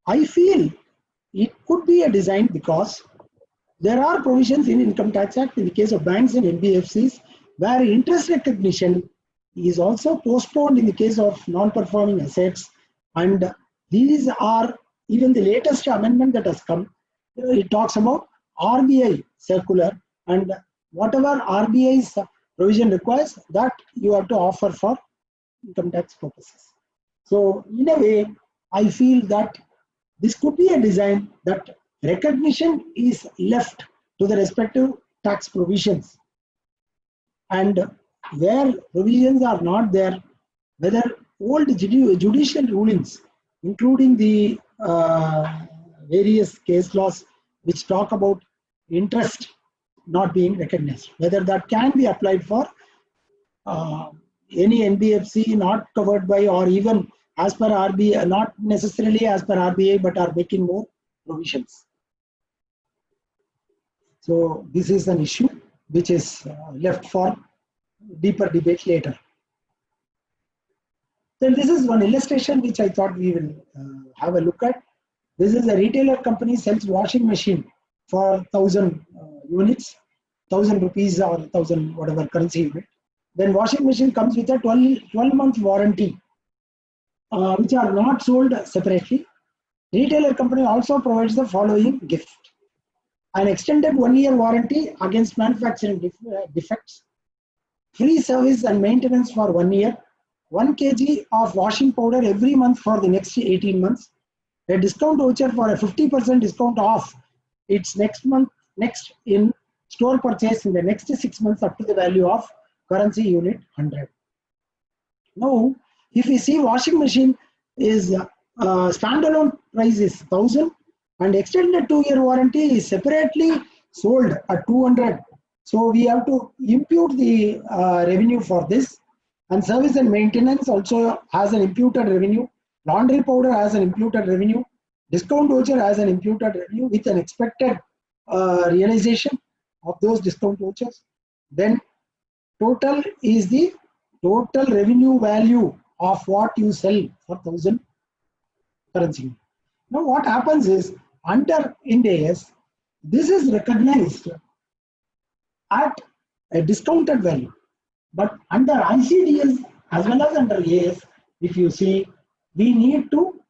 I feel it could be a design because there are provisions in Income Tax Act in the case of banks and NBFCs where interest recognition is also postponed in the case of non-performing assets, and these are even the latest amendment that has come. It talks about RBI circular, and whatever RBI's provision requires, that you have to offer for income tax purposes. So in a way, I feel that this could be a design that recognition is left to the respective tax provisions, and where provisions are not there, whether old judicial rulings, including the various case laws which talk about interest not being recognized, whether that can be applied for any NBFC not covered by, or even as per RBI, not necessarily as per RBI, but are making more provisions. So this is an issue which is left for deeper debate later. Then this is one illustration which I thought we will have a look at. This is a retailer company sells washing machine for 1,000 units, 1,000 rupees or 1,000 whatever currency unit. Then washing machine comes with a 12-month warranty, which are not sold separately. Retailer company also provides the following gift: an extended 1-year warranty against manufacturing defects, free service and maintenance for 1 year, 1 kg of washing powder every month for the next 18 months, a discount voucher for a 50% discount off its next in store purchase in the next 6 months up to the value of currency unit 100. Now, if we see washing machine is standalone price is 1,000 and extended 2-year warranty is separately sold at 200. So we have to impute the revenue for this, and service and maintenance also has an imputed revenue. Laundry powder has an imputed revenue. Discount voucher has an imputed revenue with an expected realization of those discount vouchers. Then total is the total revenue value of what you sell for 1,000 currency. Now what happens is, under Ind AS, this is recognized at a discounted value. But under ICDS as well as under AS, if you see, we need to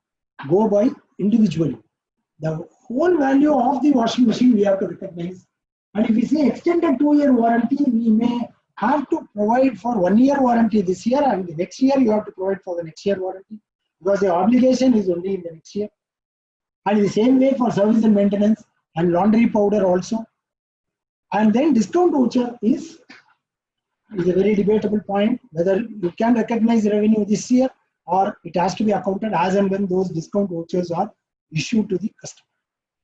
go by individually. The whole value of the washing machine we have to recognize. And if we say extended 2-year warranty, we may have to provide for 1-year warranty this year, and the next year you have to provide for the next year warranty, because the obligation is only in the next year. And the same way for service and maintenance and laundry powder also. And then discount voucher is a very debatable point, whether you can recognize revenue this year or it has to be accounted as and when those discount vouchers are issued to the customer.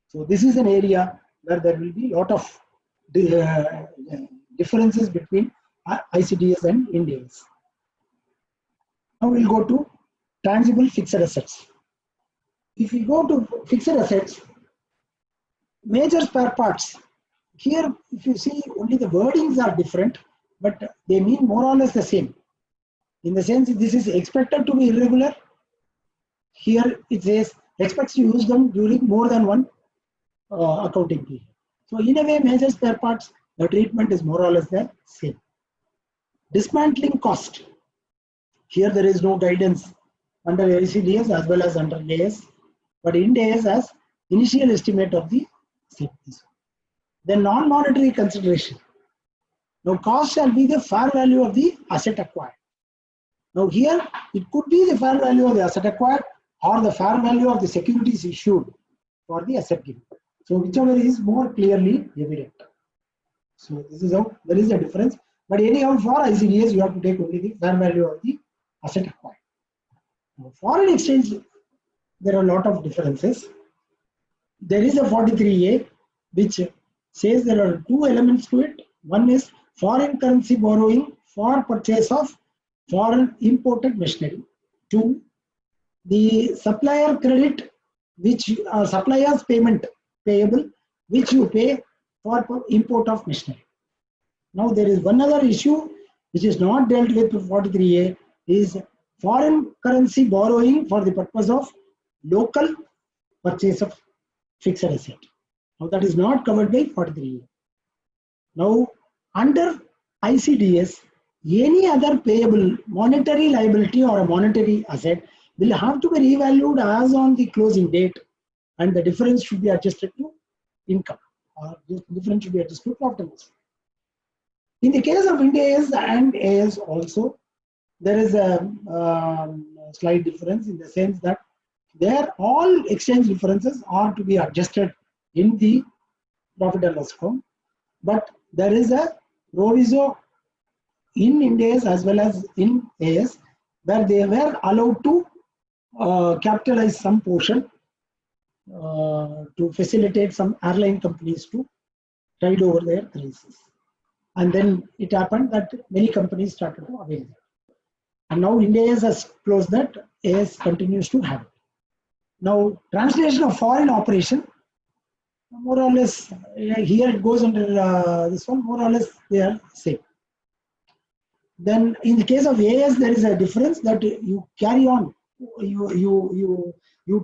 So this is an area where there will be a lot of differences between ICDS and Ind AS. Now we'll go to tangible fixed assets. If we go to fixed assets, major spare parts, here if you see, only the wordings are different, but they mean more or less the same. In the sense, this is expected to be irregular. Here it says expects to use them during more than one accounting period. So in a way, major spare parts, the treatment is more or less the same. Dismantling cost. Here there is no guidance under ICDS as well as under AS, but Ind AS has initial estimate of the safety. Then non-monetary consideration. Now cost shall be the fair value of the asset acquired. Now here it could be the fair value of the asset acquired or the fair value of the securities issued for the asset given. So whichever is more clearly evident. So this is how there is a difference. But anyhow, for ICDS you have to take only the fair value of the asset acquired. Now, foreign exchange, there are a lot of differences. There is a 43A which says there are 2 elements to it. One is foreign currency borrowing for purchase of foreign imported machinery. 2, the supplier credit, which supplier's payment payable, which you pay for import of machinery. Now there is one other issue which is not dealt with 43A, is foreign currency borrowing for the purpose of local purchase of fixed asset. Now that is not covered by 43A. Now under ICDS, any other payable monetary liability or a monetary asset will have to be revalued as on the closing date, and the difference should be adjusted to income, or the difference should be adjusted to profit and loss. In the case of Ind AS and AS also, there is a slight difference in the sense that there all exchange differences are to be adjusted in the profit and loss account, but there is a proviso in Ind AS as well as in AS where they were allowed to capitalize some portion to facilitate some airline companies to tide over their crisis. And then it happened that many companies started to avail that. And now Ind AS has closed that, AS continues to have it. Now, translation of foreign operation. more or less, here it goes under this one, more or less they are same. Then in the case of AS, there is a difference that you carry on. You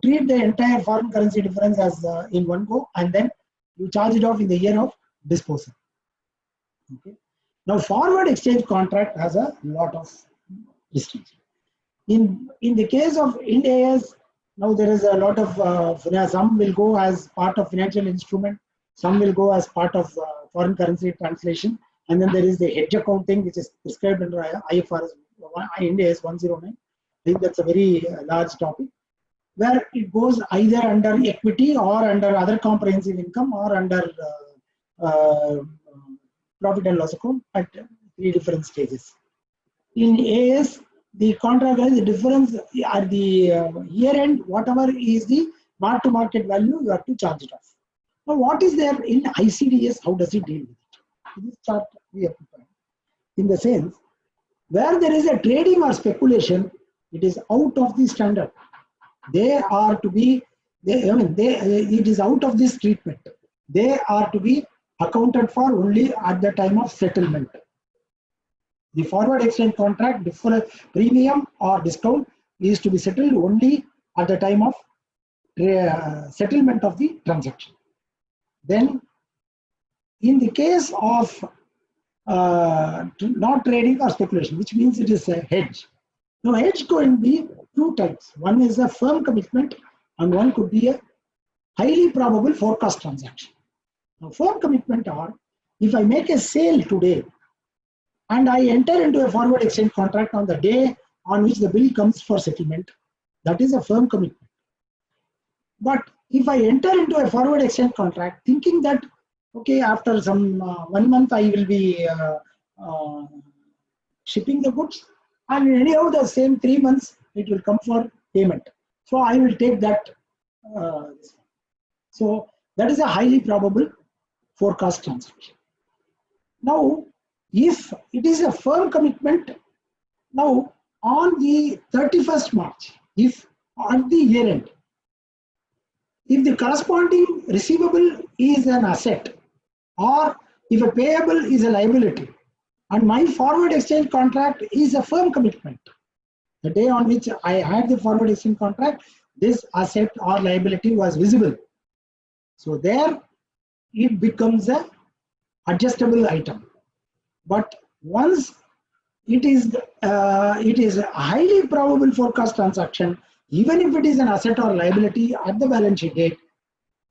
treat the entire foreign currency difference as in one go, and then you charge it off in the year of disposal. Okay. Now, forward exchange contract has a lot of distinction. In the case of Ind AS, now there is a lot of some will go as part of financial instrument, some will go as part of foreign currency translation, and then there is the hedge accounting, which is prescribed under IFRS Ind AS 109. I think that's a very large topic, where it goes either under equity or under other comprehensive income or under profit and loss account at 3 different stages. In AS, the contract has the difference at the year end, whatever is the mark to market value, you have to charge it off. Now, what is there in ICDS? How does it deal with it? This chart we have prepared. In the sense, where there is a trading or speculation, it is out of the standard. They are to be, it is out of this treatment. They are to be accounted for only at the time of settlement. The forward exchange contract, different premium or discount is to be settled only at the time of settlement of the transaction. Then, in the case of not trading or speculation, which means it is a hedge. Now, hedge can be 2 types. One is a firm commitment, and one could be a highly probable forecast transaction. Now, firm commitment are, if I make a sale today and I enter into a forward exchange contract on the day on which the bill comes for settlement, that is a firm commitment. But if I enter into a forward exchange contract thinking that, okay, after some 1 month I will be shipping the goods, and anyhow the same 3 months it will come for payment. So I will take that. So that is a highly probable forecast transaction. Now, if it is a firm commitment, now on the 31st March, if at the year end, if the corresponding receivable is an asset, or if a payable is a liability, and my forward exchange contract is a firm commitment, the day on which I had the forward exchange contract, this asset or liability was visible. So there it becomes a adjustable item. But once it is a highly probable forecast transaction, even if it is an asset or liability at the balance sheet date,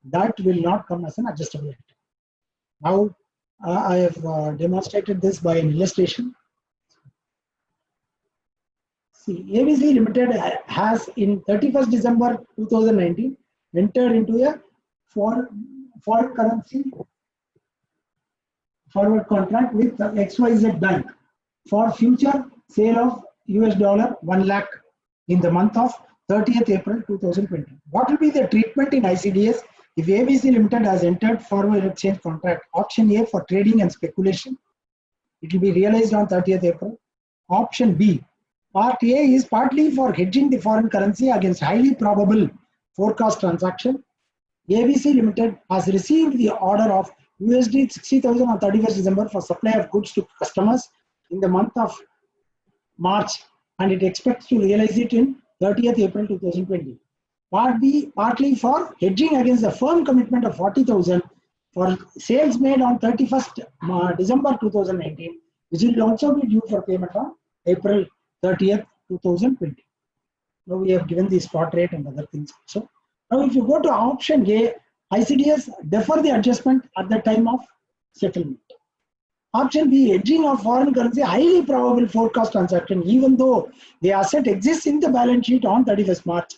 that will not come as an adjustable item. Now, I have demonstrated this by an illustration. See, ABC Limited has in 31st December 2019 entered into a foreign currency forward contract with XYZ Bank for future sale of $1 lakh in the month of 30th April 2020. What will be the treatment in ICDS if ABC Limited has entered forward exchange contract option A for trading and speculation? It will be realized on 30th April. Option B, part A is partly for hedging the foreign currency against highly probable forecast transaction. ABC Limited has received the order of USD 60,000 on 31st December for supply of goods to customers in the month of March, and it expects to realize it in 30th April 2020. Part B, partly for hedging against the firm commitment of 40,000 for sales made on 31st December 2019, which will also be due for payment on April 30th 2020. Now we have given the spot rate and other things also. Now if you go to option A, ICDS defer the adjustment at the time of settlement. Option B, hedging of foreign currency, highly probable forecast transaction, even though the asset exists in the balance sheet on 31st March,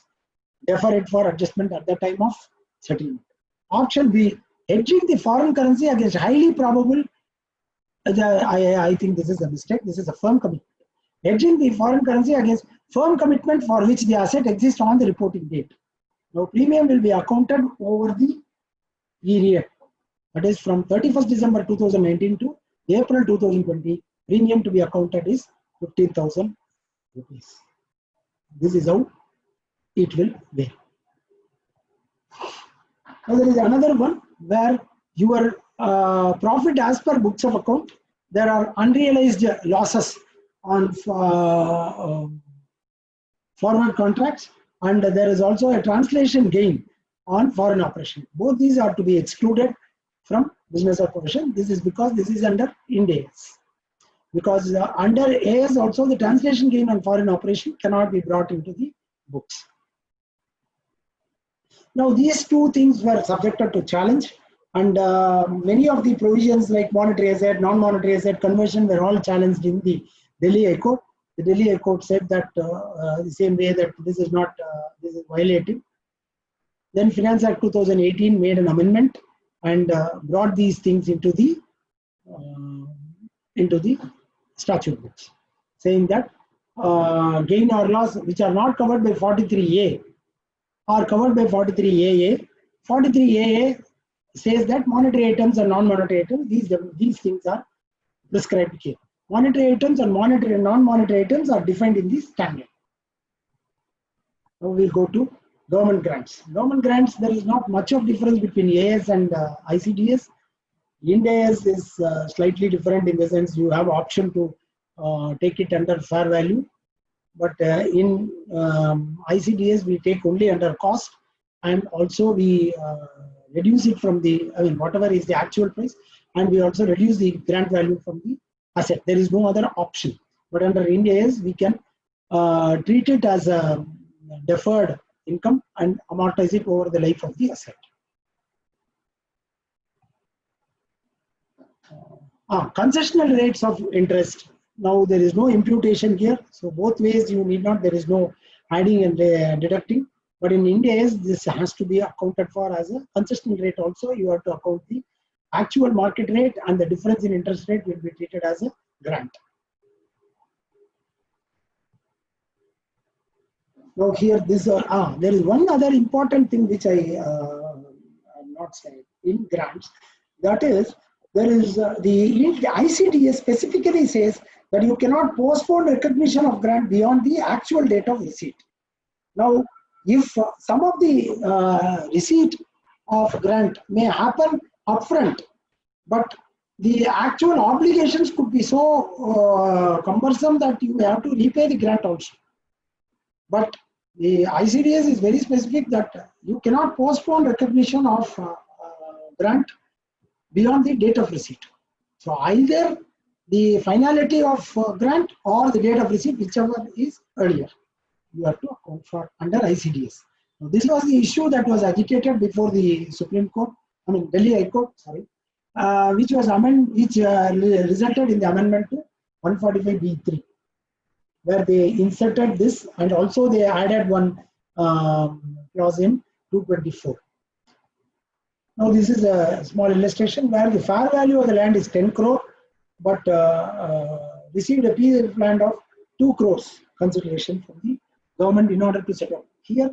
defer it for adjustment at the time of settlement. Option B, hedging the foreign currency against highly probable, I think this is a mistake, this is a firm commitment. Hedging the foreign currency against firm commitment for which the asset exists on the reporting date. Now premium will be accounted over the period, that is from 31st December 2019 to April 2020, premium to be accounted is 15,000 rupees. This is how it will vary. Now there is another one, where your profit as per books of account, there are unrealized losses on forward contracts, and there is also a translation gain on foreign operation. Both these are to be excluded from business of profession. This is because this is under Ind AS. Because under AS also the translation gain on foreign operation cannot be brought into the books. Now these two things were subjected to challenge, and many of the provisions like monetary asset, non-monetary asset conversion were all challenged in the Delhi High Court. The Delhi High Court said that the same way that this is not this is violative. Then Finance Act 2018 made an amendment and brought these things into the statute books, saying that gain or loss which are not covered by 43A are covered by 43AA. 43AA says that monetary items and non-monetary items, these things are prescribed here. Monetary items and monetary and non-monetary items are defined in the standard. Now we'll go to government grants. Government grants, there is not much of difference between AS and ICDS. Ind AS is slightly different in the sense you have option to take it under fair value. But in ICDS, we take only under cost, and also we reduce it from the, I mean, whatever is the actual price, and we also reduce the grant value from the asset. There is no other option. But under Ind AS, we can treat it as a deferred income and amortize it over the life of the asset. Concessional rates of interest. Now there is no imputation here, so both ways you need not, there is no adding and deducting. But in Ind AS, this has to be accounted for as a concessional rate also. You have to account the actual market rate, and the difference in interest rate will be treated as a grant. Now here this there is one other important thing which I am not saying in grants. That is, there is the ICDS specifically says that you cannot postpone recognition of grant beyond the actual date of receipt. Now, if some of the receipt of grant may happen upfront, but the actual obligations could be so cumbersome that you have to repay the grant also. But the ICDS is very specific that you cannot postpone recognition of grant beyond the date of receipt. So either the finality of grant or the date of receipt, whichever is earlier, you have to account for under ICDS. Now, this was the issue that was agitated before the Supreme Court, I mean Delhi High Court, sorry, which was resulted in the amendment to 145B3, where they inserted this, and also they added one clause in 224. Now this is a small illustration where the fair value of the land is 10 crore, but received a piece of land of 2 crores consideration from the government in order to set up. Here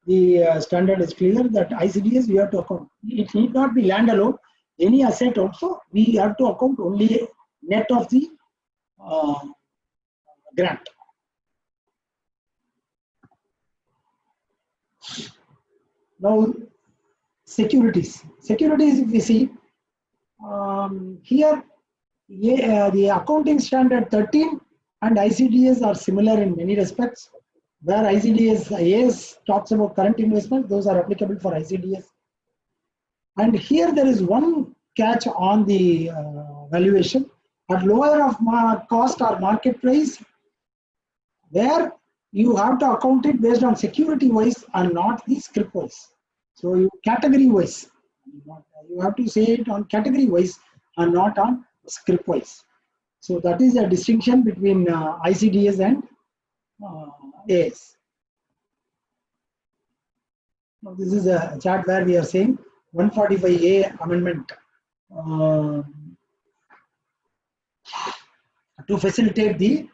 the standard is clear that ICDS we have to account. It need not be land alone. Any asset also we have to account only net of the grant. Now securities. Securities, if we see here, the accounting standard 13 and ICDS are similar in many respects. Where ICDS AS talks about current investment, those are applicable for ICDS. And here there is one catch on the valuation. At lower of cost or market price, where you have to account it based on security wise and not the scrip wise. So you category wise, you have to say it on category wise and not on scrip wise. So that is a distinction between ICDS and AS. Now this is a chart where we are saying 145A amendment to facilitate the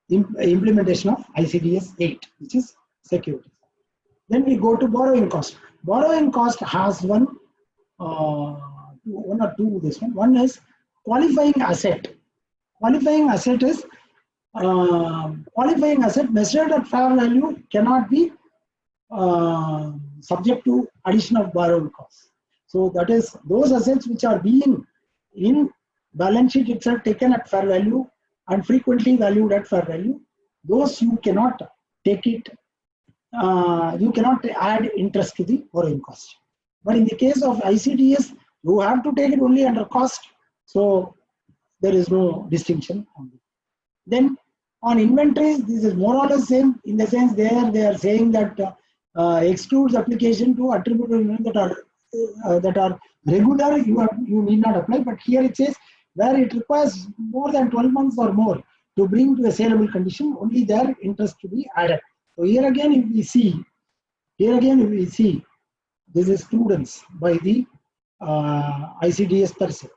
implementation of ICDS 8, which is security. Then we go to borrowing cost. Borrowing cost has one or two. This one. One is qualifying asset. Qualifying asset is qualifying asset measured at fair value cannot be subject to addition of borrowing costs. So that is those assets which are being in balance sheet itself taken at fair value and frequently valued at fair value, those you cannot take it, you cannot add interest to the borrowing cost. But in the case of ICDS, you have to take it only under cost. So there is no distinction on it. Then on inventories, this is more or less same in the sense there they are saying that excludes application to attributable that are regular, you need not apply. But here it says where it requires more than 12 months or more to bring to a saleable condition, only there interest to be added. So here again, if we see, this is prudence by the ICDS per se.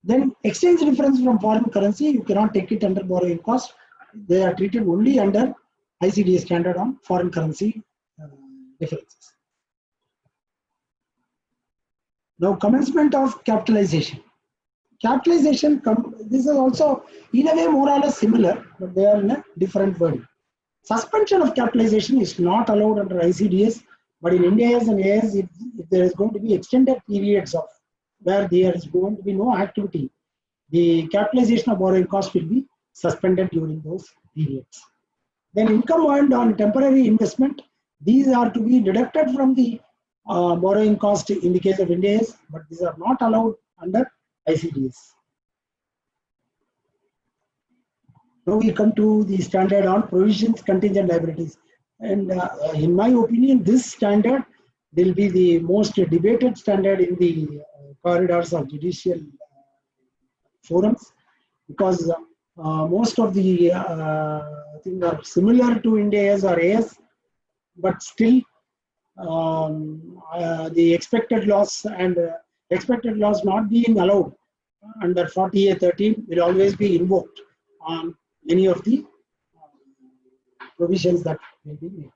Then exchange difference from foreign currency, you cannot take it under borrowing cost. They are treated only under ICDS standard on foreign currency differences. Now commencement of capitalization. Capitalization, this is also in a way more or less similar, but they are in a different wording. Suspension of capitalization is not allowed under ICDS, but in Ind AS and AS, if there is going to be extended periods of where there is going to be no activity, the capitalization of borrowing cost will be suspended during those periods. Then income earned on temporary investment, these are to be deducted from the borrowing cost in the case of Ind AS, but these are not allowed under ICDS. Now we come to the standard on provisions, contingent liabilities. And in my opinion, this standard will be the most debated standard in the corridors of judicial forums, because most of the things are similar to Ind AS or AS, but still the expected loss and expected loss not being allowed under 40A13 will always be invoked on many of the provisions that will be made.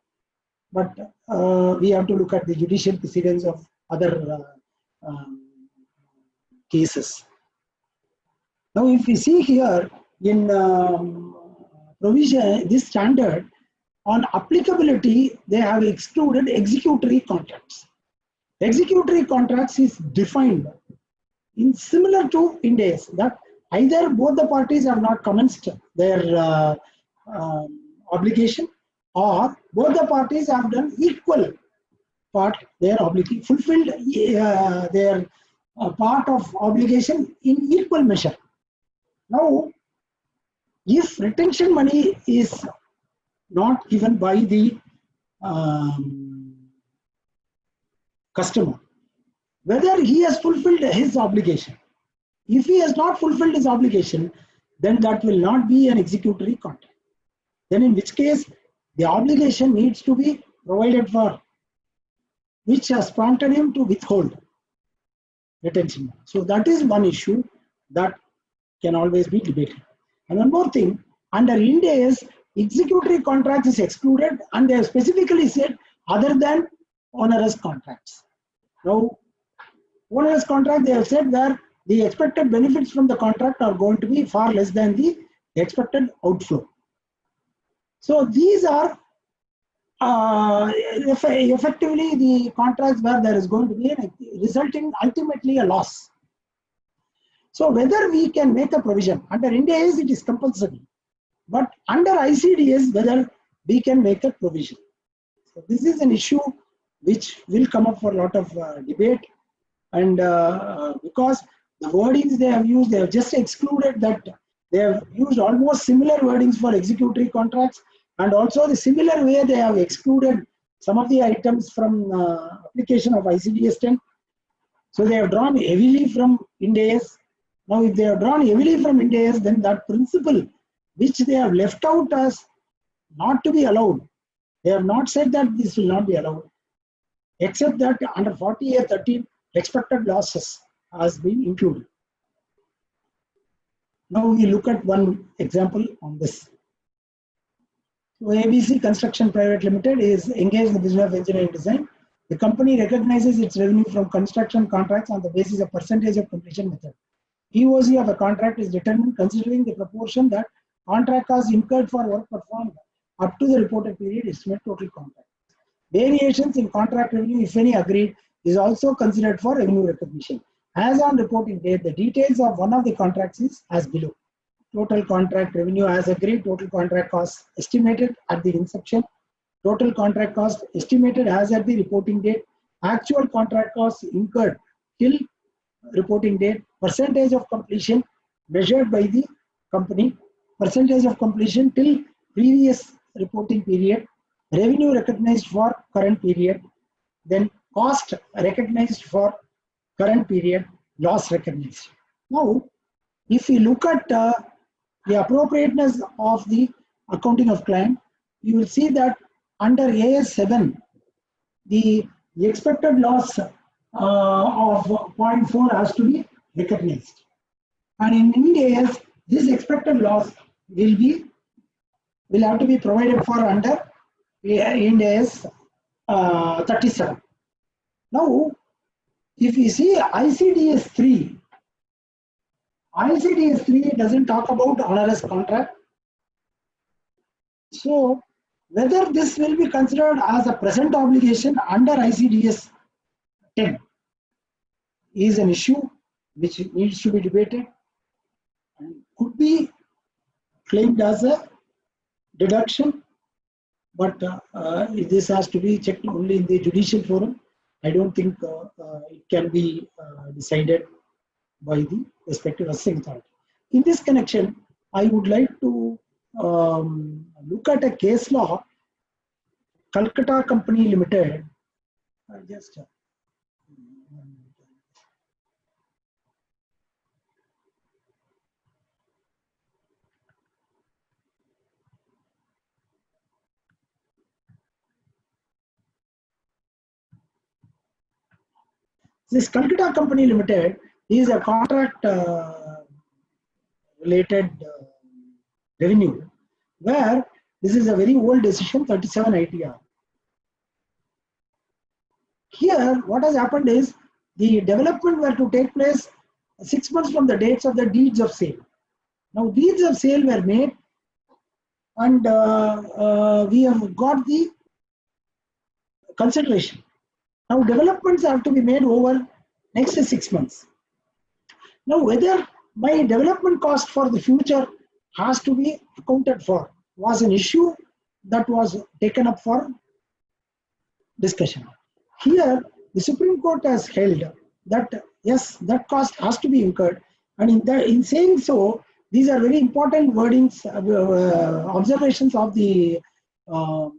But we have to look at the judicial precedents of other cases. Now, if we see here in provision, this standard on applicability, they have excluded executory contracts. Executory contracts is defined in similar to Ind AS, that either both the parties have not commenced their obligation, or both the parties have done equal part, their obligation, fulfilled their part of obligation in equal measure. Now, if retention money is not given by the customer, whether he has fulfilled his obligation. If he has not fulfilled his obligation, then that will not be an executory contract. Then in which case, the obligation needs to be provided for, which has prompted him to withhold retention. So that is one issue that can always be debated. And one more thing, under Ind AS, executory contracts is excluded, and they have specifically said other than onerous contracts. Now, onerous contract, they have said where the expected benefits from the contract are going to be far less than the expected outflow. So these are effectively the contracts where there is going to be resulting ultimately a loss. So whether we can make a provision under Ind AS, it is compulsory, but under ICDS, whether we can make a provision. So this is an issue which will come up for a lot of debate, and because the wordings they have just excluded that. They have used almost similar wordings for executory contracts, and also the similar way they have excluded some of the items from application of ICDS 10. So they have drawn heavily from Ind AS. Now, if they have drawn heavily from Ind AS, then that principle which they have left out as not to be allowed, they have not said that this will not be allowed, except that under 40A13 expected losses has been included. Now we look at one example on this. So ABC Construction Private Limited is engaged in the business of engineering design. The company recognizes its revenue from construction contracts on the basis of percentage of completion method. EOC of a contract is determined considering the proportion that contract costs incurred for work performed up to the reported period estimate total contract. Variations in contract revenue, if any agreed, is also considered for revenue recognition. As on reporting date, the details of one of the contracts is as below. Total contract revenue as agreed, total contract cost estimated at the inception, total contract cost estimated as at the reporting date, actual contract costs incurred till reporting date, percentage of completion measured by the company, percentage of completion till previous reporting period, revenue recognized for current period, then cost recognized for current period, loss recognized. Now, if we look at the appropriateness of the accounting of client, you will see that under AS 7, the expected loss of 0.4 has to be recognized. And in Ind AS, this expected loss will have to be provided for under Ind AS 37. Now, if you see ICDS 3, ICDS 3 doesn't talk about onerous contract. So, whether this will be considered as a present obligation under ICDS 10 is an issue which needs to be debated and could be claimed as a deduction, but this has to be checked only in the judicial forum. I don't think it can be decided by the respective assessing authority. In this connection, I would like to look at a case law, Calcutta Company Limited. This Calcutta Company Limited is a contract related revenue, where this is a very old decision, 37 ITR. Here, what has happened is the development were to take place 6 months from the dates of the deeds of sale. Now, deeds of sale were made, and we have got the consideration. Now, developments have to be made over next 6 months. Now, whether my development cost for the future has to be accounted for was an issue that was taken up for discussion. Here, the Supreme Court has held that yes, that cost has to be incurred, and in saying so, these are very important wordings, observations of the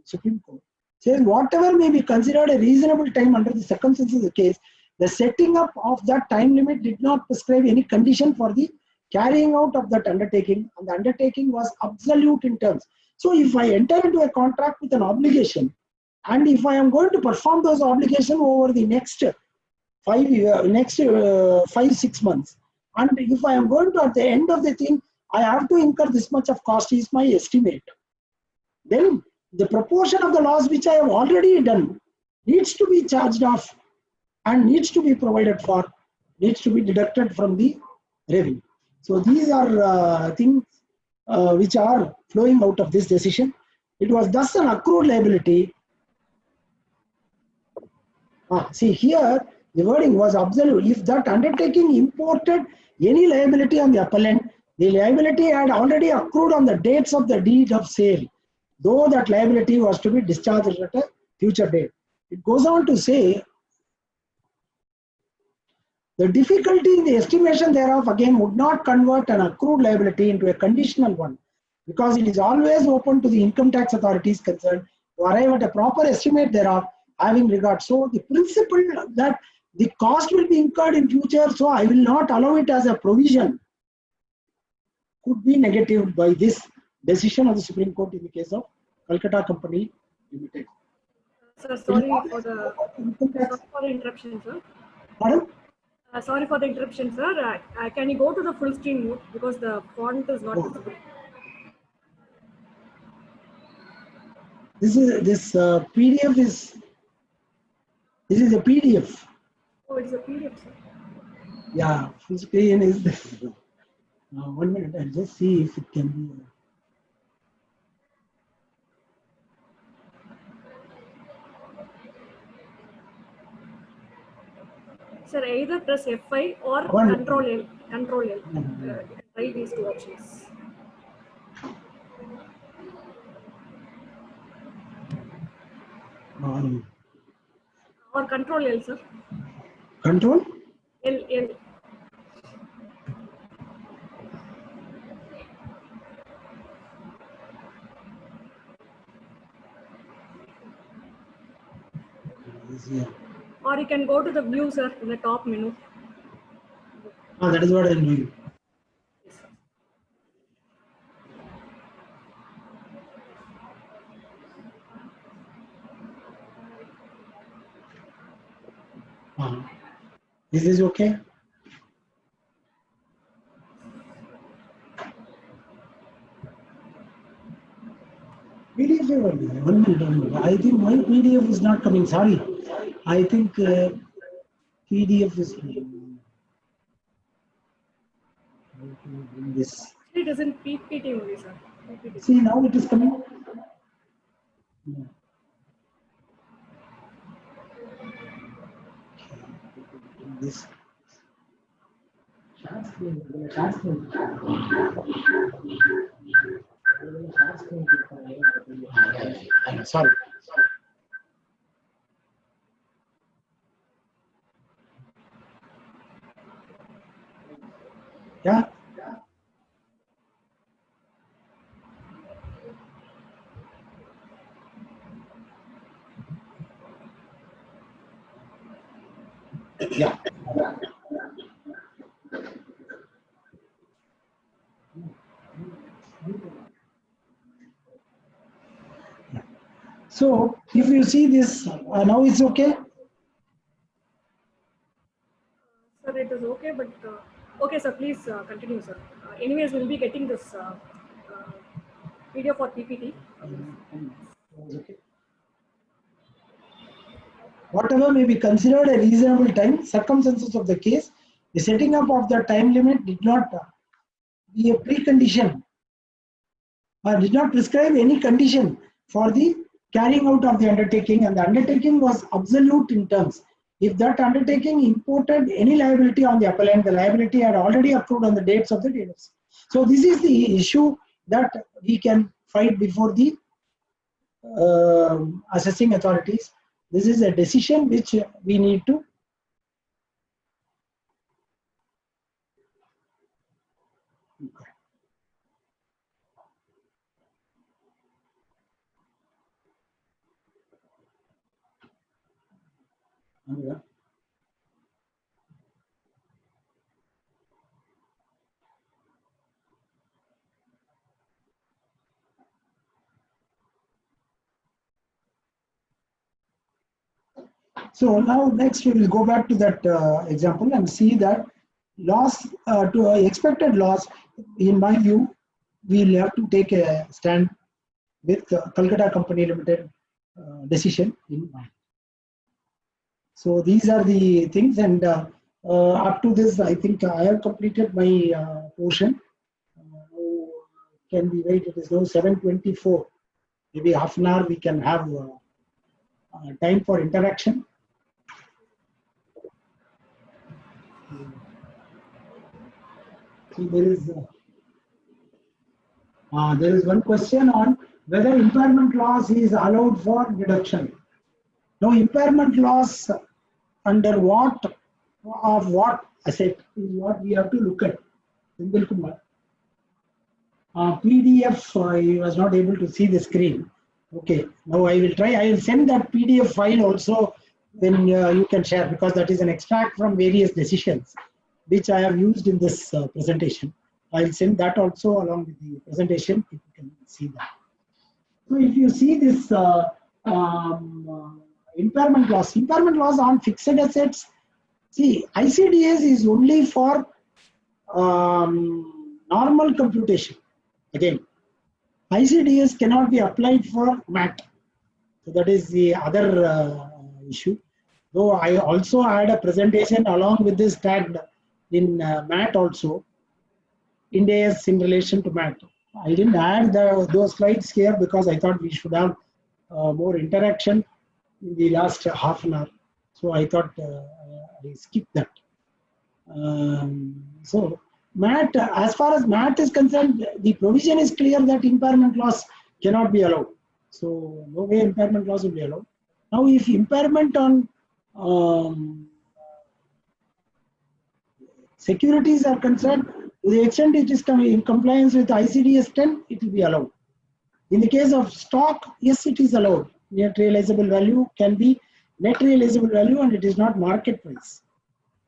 Supreme Court. Says whatever may be considered a reasonable time under the circumstances of the case, the setting up of that time limit did not prescribe any condition for the carrying out of that undertaking, and the undertaking was absolute in terms. So if I enter into a contract with an obligation, and if I am going to perform those obligations over the next 5-6 months, and if I am going to at the end of the thing, I have to incur this much of cost is my estimate, then the proportion of the loss which I have already done needs to be charged off and needs to be provided for, needs to be deducted from the revenue. So these are things which are flowing out of this decision. It was thus an accrued liability. See here, the wording was absolute. If that undertaking imported any liability on the appellant, the liability had already accrued on the dates of the deed of sale, though that liability was to be discharged at a future date. It goes on to say, the difficulty in the estimation thereof again would not convert an accrued liability into a conditional one, because it is always open to the income tax authorities concerned to arrive at a proper estimate thereof, having regard. So the principle that the cost will be incurred in future, so I will not allow it as a provision, could be negatived by this decision of the Supreme Court in the case of Calcutta Company Limited. Sir, sorry for the interruption, sir. Pardon? Sorry for the interruption, sir. Can you go to the full screen mode because the font is not visible? This PDF is. This is a PDF. Oh, it's a PDF, sir. Yeah, full screen is this. 1 minute, I'll just see if it can be. Sir, either press F5 or One. Control L. Control L. You can try these two options. Or Control L, sir. Control? L, L. Or you can go to the view, sir, in the top menu. That is what I'm doing. Yes, sir. Is this okay? PDF, one minute. I think my PDF is not coming. Sorry. I think PDF is. This. It is in PPT only, sir. PPT. See, now it is coming. This. Sorry. Yeah. Yeah. So if you see this, now it's okay. Sir, it is okay, but okay, sir. Please continue, sir. Anyways, we'll be getting this video for PPT. Okay. Whatever may be considered a reasonable time, circumstances of the case, the setting up of the time limit did not be a precondition or did not prescribe any condition for the carrying out of the undertaking, and the undertaking was absolute in terms. If that undertaking imposed any liability on the appellant, the liability had already accrued on the dates of the dates. So this is the issue that we can fight before the assessing authorities. This is a decision which we need to So now next we will go back to that example and see that loss to expected loss. In my view, we will have to take a stand with Calcutta Company Limited decision in mind. So these are the things, and up to this, I think I have completed my portion. Can we wait? It is now 7:24. Maybe half an hour we can have time for interaction. So there is one question on whether impairment loss is allowed for deduction. Now, impairment loss under what of what asset is what we have to look at. PDF, I was not able to see the screen. Okay, now I will try. I will send that PDF file also, then you can share, because that is an extract from various decisions which I have used in this presentation. I will send that also along with the presentation, if you can see that. So if you see this impairment loss on fixed assets, see, ICDS is only for normal computation. Again, ICDS cannot be applied for MAT. So that is the other issue. Though I also had a presentation along with this tagged in MAT also, Ind AS in relation to MAT. I didn't add those slides here because I thought we should have more interaction in the last half an hour. So I thought I skip that. So MAT, as far as MAT is concerned, the provision is clear that impairment loss cannot be allowed. So no way impairment loss will be allowed. Now, if impairment on securities are concerned, to the extent it is in compliance with ICDS 10, it will be allowed. In the case of stock, yes, it is allowed. Net realizable value can be net realizable value, and it is not market price.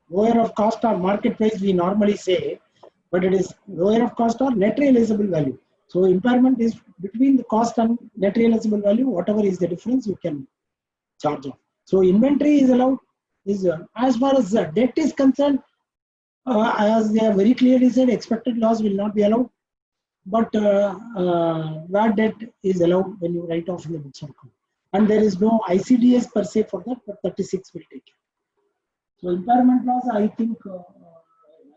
Lower of cost or market price we normally say, but it is lower of cost or net realizable value. So impairment is between the cost and net realizable value. Whatever is the difference, you can charge off. So inventory is allowed. As far as debt is concerned, as they have very clearly said, expected loss will not be allowed. But bad debt is allowed when you write off in the books of account. And there is no ICDS per se for that, but 36 will take it. So impairment loss, I think,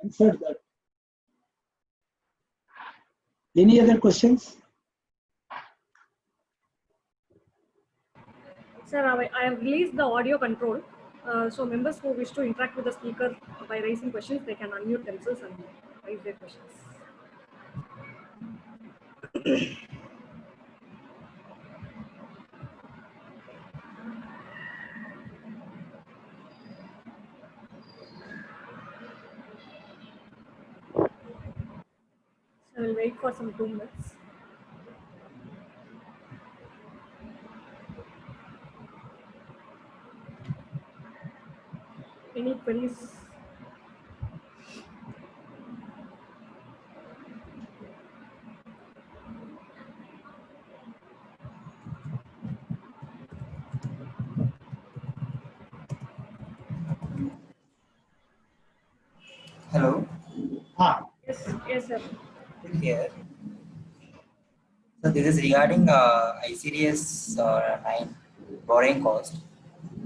answered that. Any other questions? Sir, I have released the audio control. So members who wish to interact with the speaker by raising questions, they can unmute themselves and raise their questions. So I will wait for some 2 minutes. Any queries? Hello. Yes, sir. Here. So this is regarding ICDS 9 borrowing cost.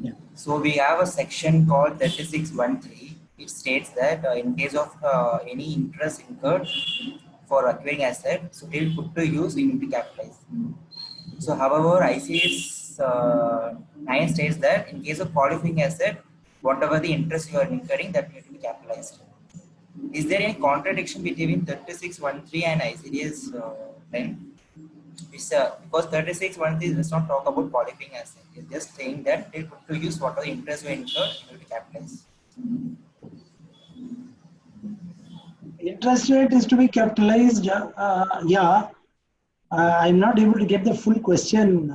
Yeah. So we have a section called 3613. It states that in case of any interest incurred for acquiring asset, so it will put to use, we need to capitalize. So however, ICDS 9 states that in case of qualifying asset, whatever the interest you are incurring, that need to be capitalized. Is there any contradiction between 3613 and ICDS 10? Because 3613 does not talk about qualifying asset. It's just saying that they put to use whatever interest you incur, you to capitalize. Interest rate is to be capitalized. Yeah. I'm not able to get the full question.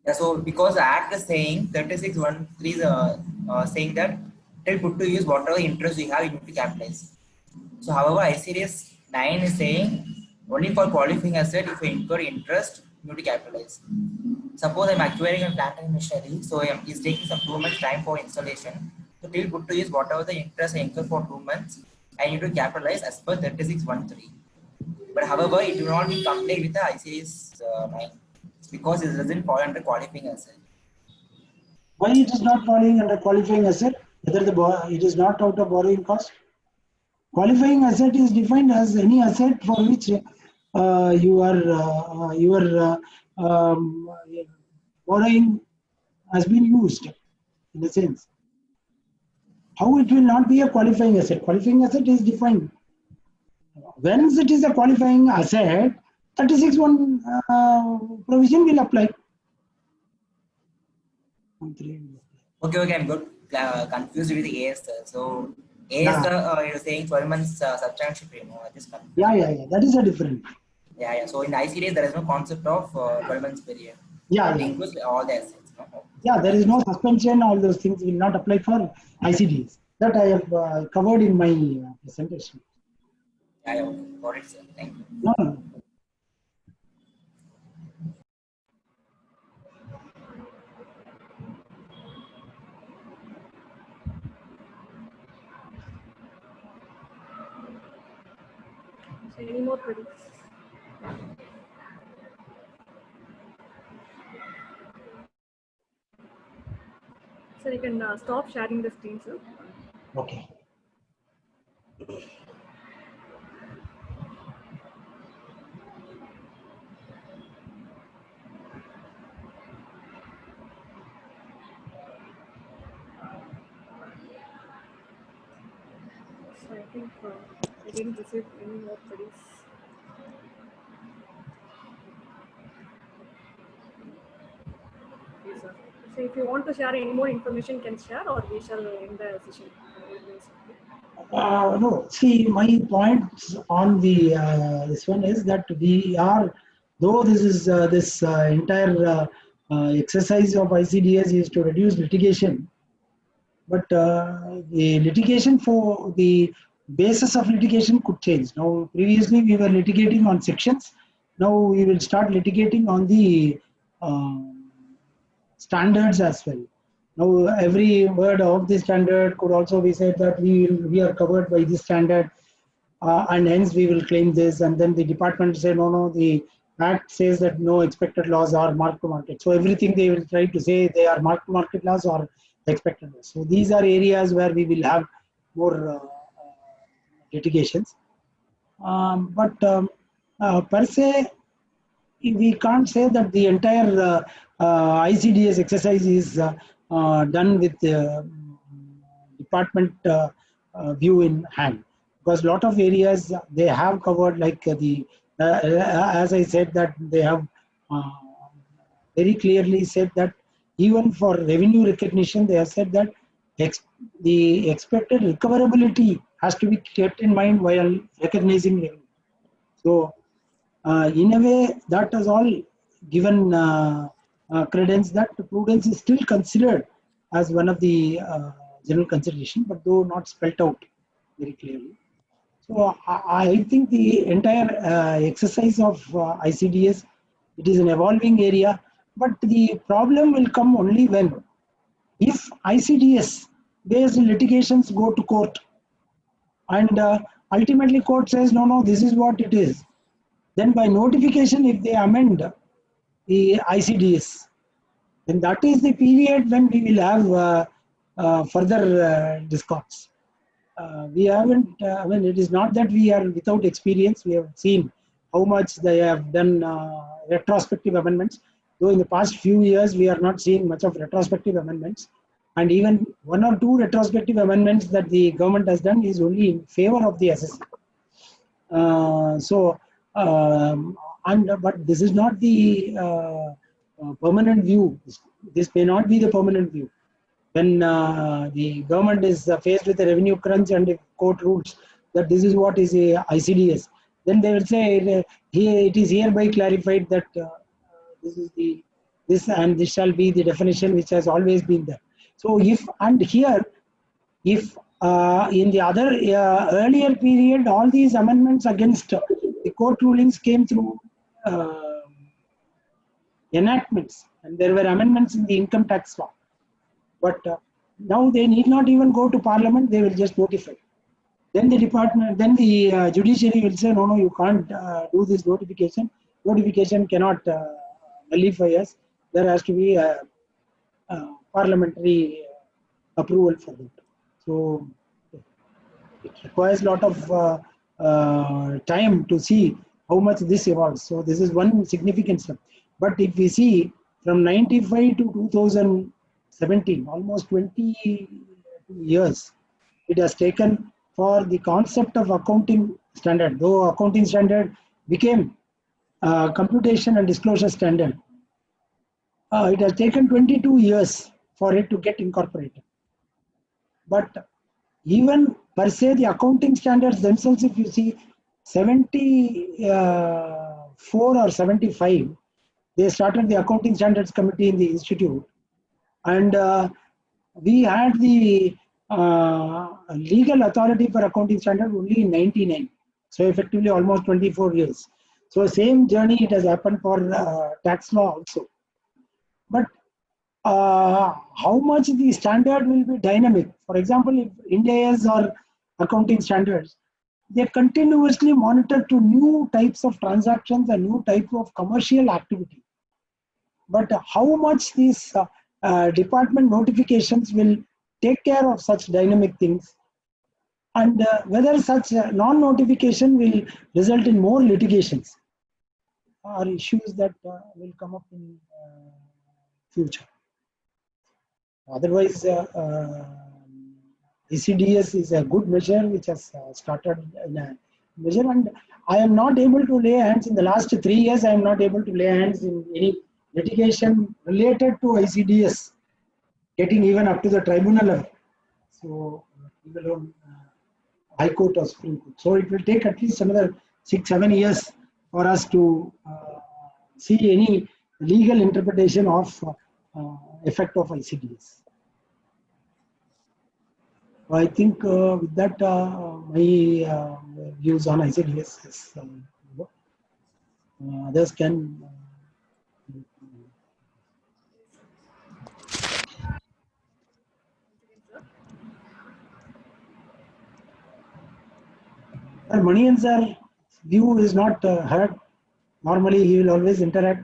Yeah, so because the act is saying 3613 is saying that they put to use whatever interest you have, you need to capitalize. So however, ICDS 9 is saying only for qualifying asset, if you incur interest, you need to capitalize. Suppose I'm acquiring a plant and machinery, so it's taking some 2 months time for installation. So till put to use whatever the interest I incur for 2 months, I need to capitalize as per 3613. But however, it will not be complete with the ICDS 9 because it doesn't fall under qualifying asset. Why it is not falling under qualifying asset? Whether it is not out of borrowing cost? Qualifying asset is defined as any asset for which your borrowing has been used, in a sense. How it will not be a qualifying asset? Qualifying asset is defined. Once it is a qualifying asset, 36(1) provision will apply. Okay, I'm got confused with the AS. So AS, you're saying 12 months substantial premium. Yeah. That is a different. Yeah. So in ICDS, there is no concept of 12 months period. Yeah. It includes all the assets. No? Yeah, there is no suspension. All those things will not apply for ICDs. That I have covered in my presentation. Yeah. Got it, sir. Thank you. No. So any more queries? So you can stop sharing the screen, sir. Okay. So I think I didn't receive any more queries. Okay, sir. So if you want to share any more information, can share, or we shall end the session. No, see, my points on the this one is that we are, though this is this entire exercise of ICDS is to reduce litigation, but the litigation for the basis of litigation could change. Now, previously we were litigating on sections. Now we will start litigating on the standards as well. Now every word of the standard could also be said that we are covered by this standard, and hence we will claim this, and then the department say no, the act says that no expected loss are mark to market. So everything they will try to say they are mark to market loss or expected loss. So these are areas where we will have more litigations. Per se, we can't say that the entire ICDS exercise is done with department view in hand, because a lot of areas they have covered, like as I said, that they have very clearly said that even for revenue recognition, they have said that the expected recoverability has to be kept in mind while recognizing revenue. So in a way, that has all given credence that prudence is still considered as one of the general consideration, but though not spelt out very clearly. So I think the entire exercise of ICDS, it is an evolving area, but the problem will come only when, if ICDS based litigations go to court, and ultimately court says no, this is what it is. Then by notification, if they amend the ICDS, then that is the period when we will have further discourse. We haven't, I mean, it is not that we are without experience. We have seen how much they have done retrospective amendments. Though in the past few years, we are not seeing much of retrospective amendments. And even one or two retrospective amendments that the government has done is only in favor of the assessor. But this is not the permanent view. This may not be the permanent view. When the government is faced with a revenue crunch and the court rules that this is what is a ICDS, then they will say it is hereby clarified that this and this shall be the definition which has always been there. So if in the other earlier period, all these amendments against the court rulings came through enactments, and there were amendments in the income tax law. But now they need not even go to parliament, they will just notify. Then the department, then the judiciary will say, no, you can't do this notification. Notification cannot nullify us. There has to be a parliamentary approval for that. So it requires a lot of time to see how much this evolves. So this is one significant step. But if we see from 95 to 2017, almost 20 years, it has taken for the concept of accounting standard. Though accounting standard became computation and disclosure standard, it has taken 22 years for it to get incorporated. But even per se, the accounting standards themselves, if you see 74 or 75, they started the accounting standards committee in the institute, and we had the legal authority for accounting standard only in 99. So effectively almost 24 years. So same journey it has happened for tax law also. But how much the standard will be dynamic? For example, if India's or accounting standards, they continuously monitor to new types of transactions and new type of commercial activity. But how much these department notifications will take care of such dynamic things, and whether such non-notification will result in more litigations are issues that will come up in future. Otherwise, ICDS is a good measure which has started in a measure, and I am not able to lay hands in the last 3 years. I am not able to lay hands in any litigation related to ICDS, getting even up to the tribunal level. So, even on High Court or Supreme Court. So it will take at least another 6-7 years for us to see any legal interpretation of effect of ICDS. I think with that, my views on ICDS is others can. Manian sir view is not heard. Normally, he will always interact.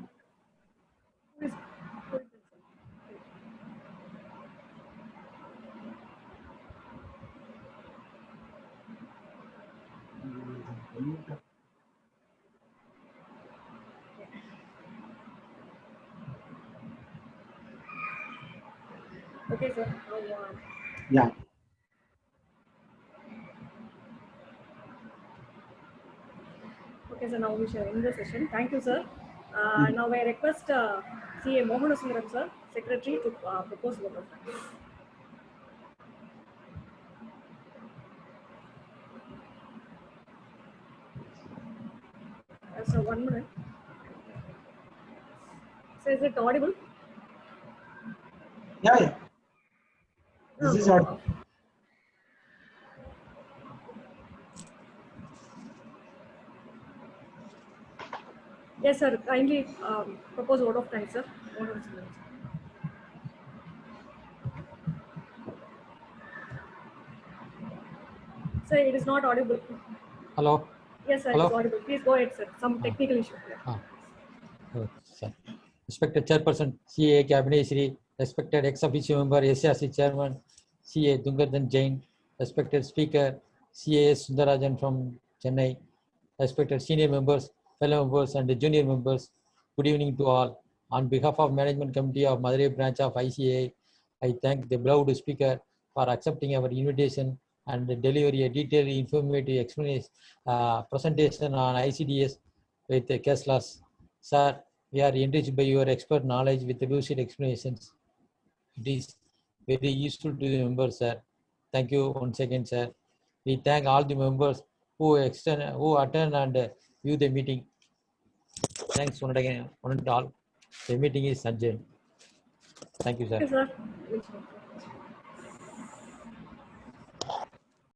Okay, sir. Yeah. Okay, sir. Now we shall end the session. Thank you, sir. Now I request CA Mohanasudaram, sir, Secretary, to propose vote of thanks. So 1 minute. So is it audible? Yeah. This is audible. Yes, sir. Kindly propose vote of thanks, sir. Sir, it is not audible. Hello. Yes, sir. Hello? It is audible. Please go ahead, sir. Some technical issue. Sir. Respected Chairperson, CA Cabinet Sri, respected ex-officio member, SRC Chairman, CA Dungardan Jain, respected Speaker, CAS Sundarajan from Chennai, respected senior members, fellow members, and the junior members, good evening to all. On behalf of Management Committee of Madurai branch of ICAI, I thank the beloved Speaker for accepting our invitation and delivering a detailed, informative explanation, presentation on ICDS with the case laws. Sir, we are enriched by your expert knowledge with the lucid explanations. It is very useful to the members, sir. Thank you once again, sir. We thank all the members who attend and view the meeting. Thanks once again, one and all. The meeting is adjourned. Thank you, sir. Okay, sir.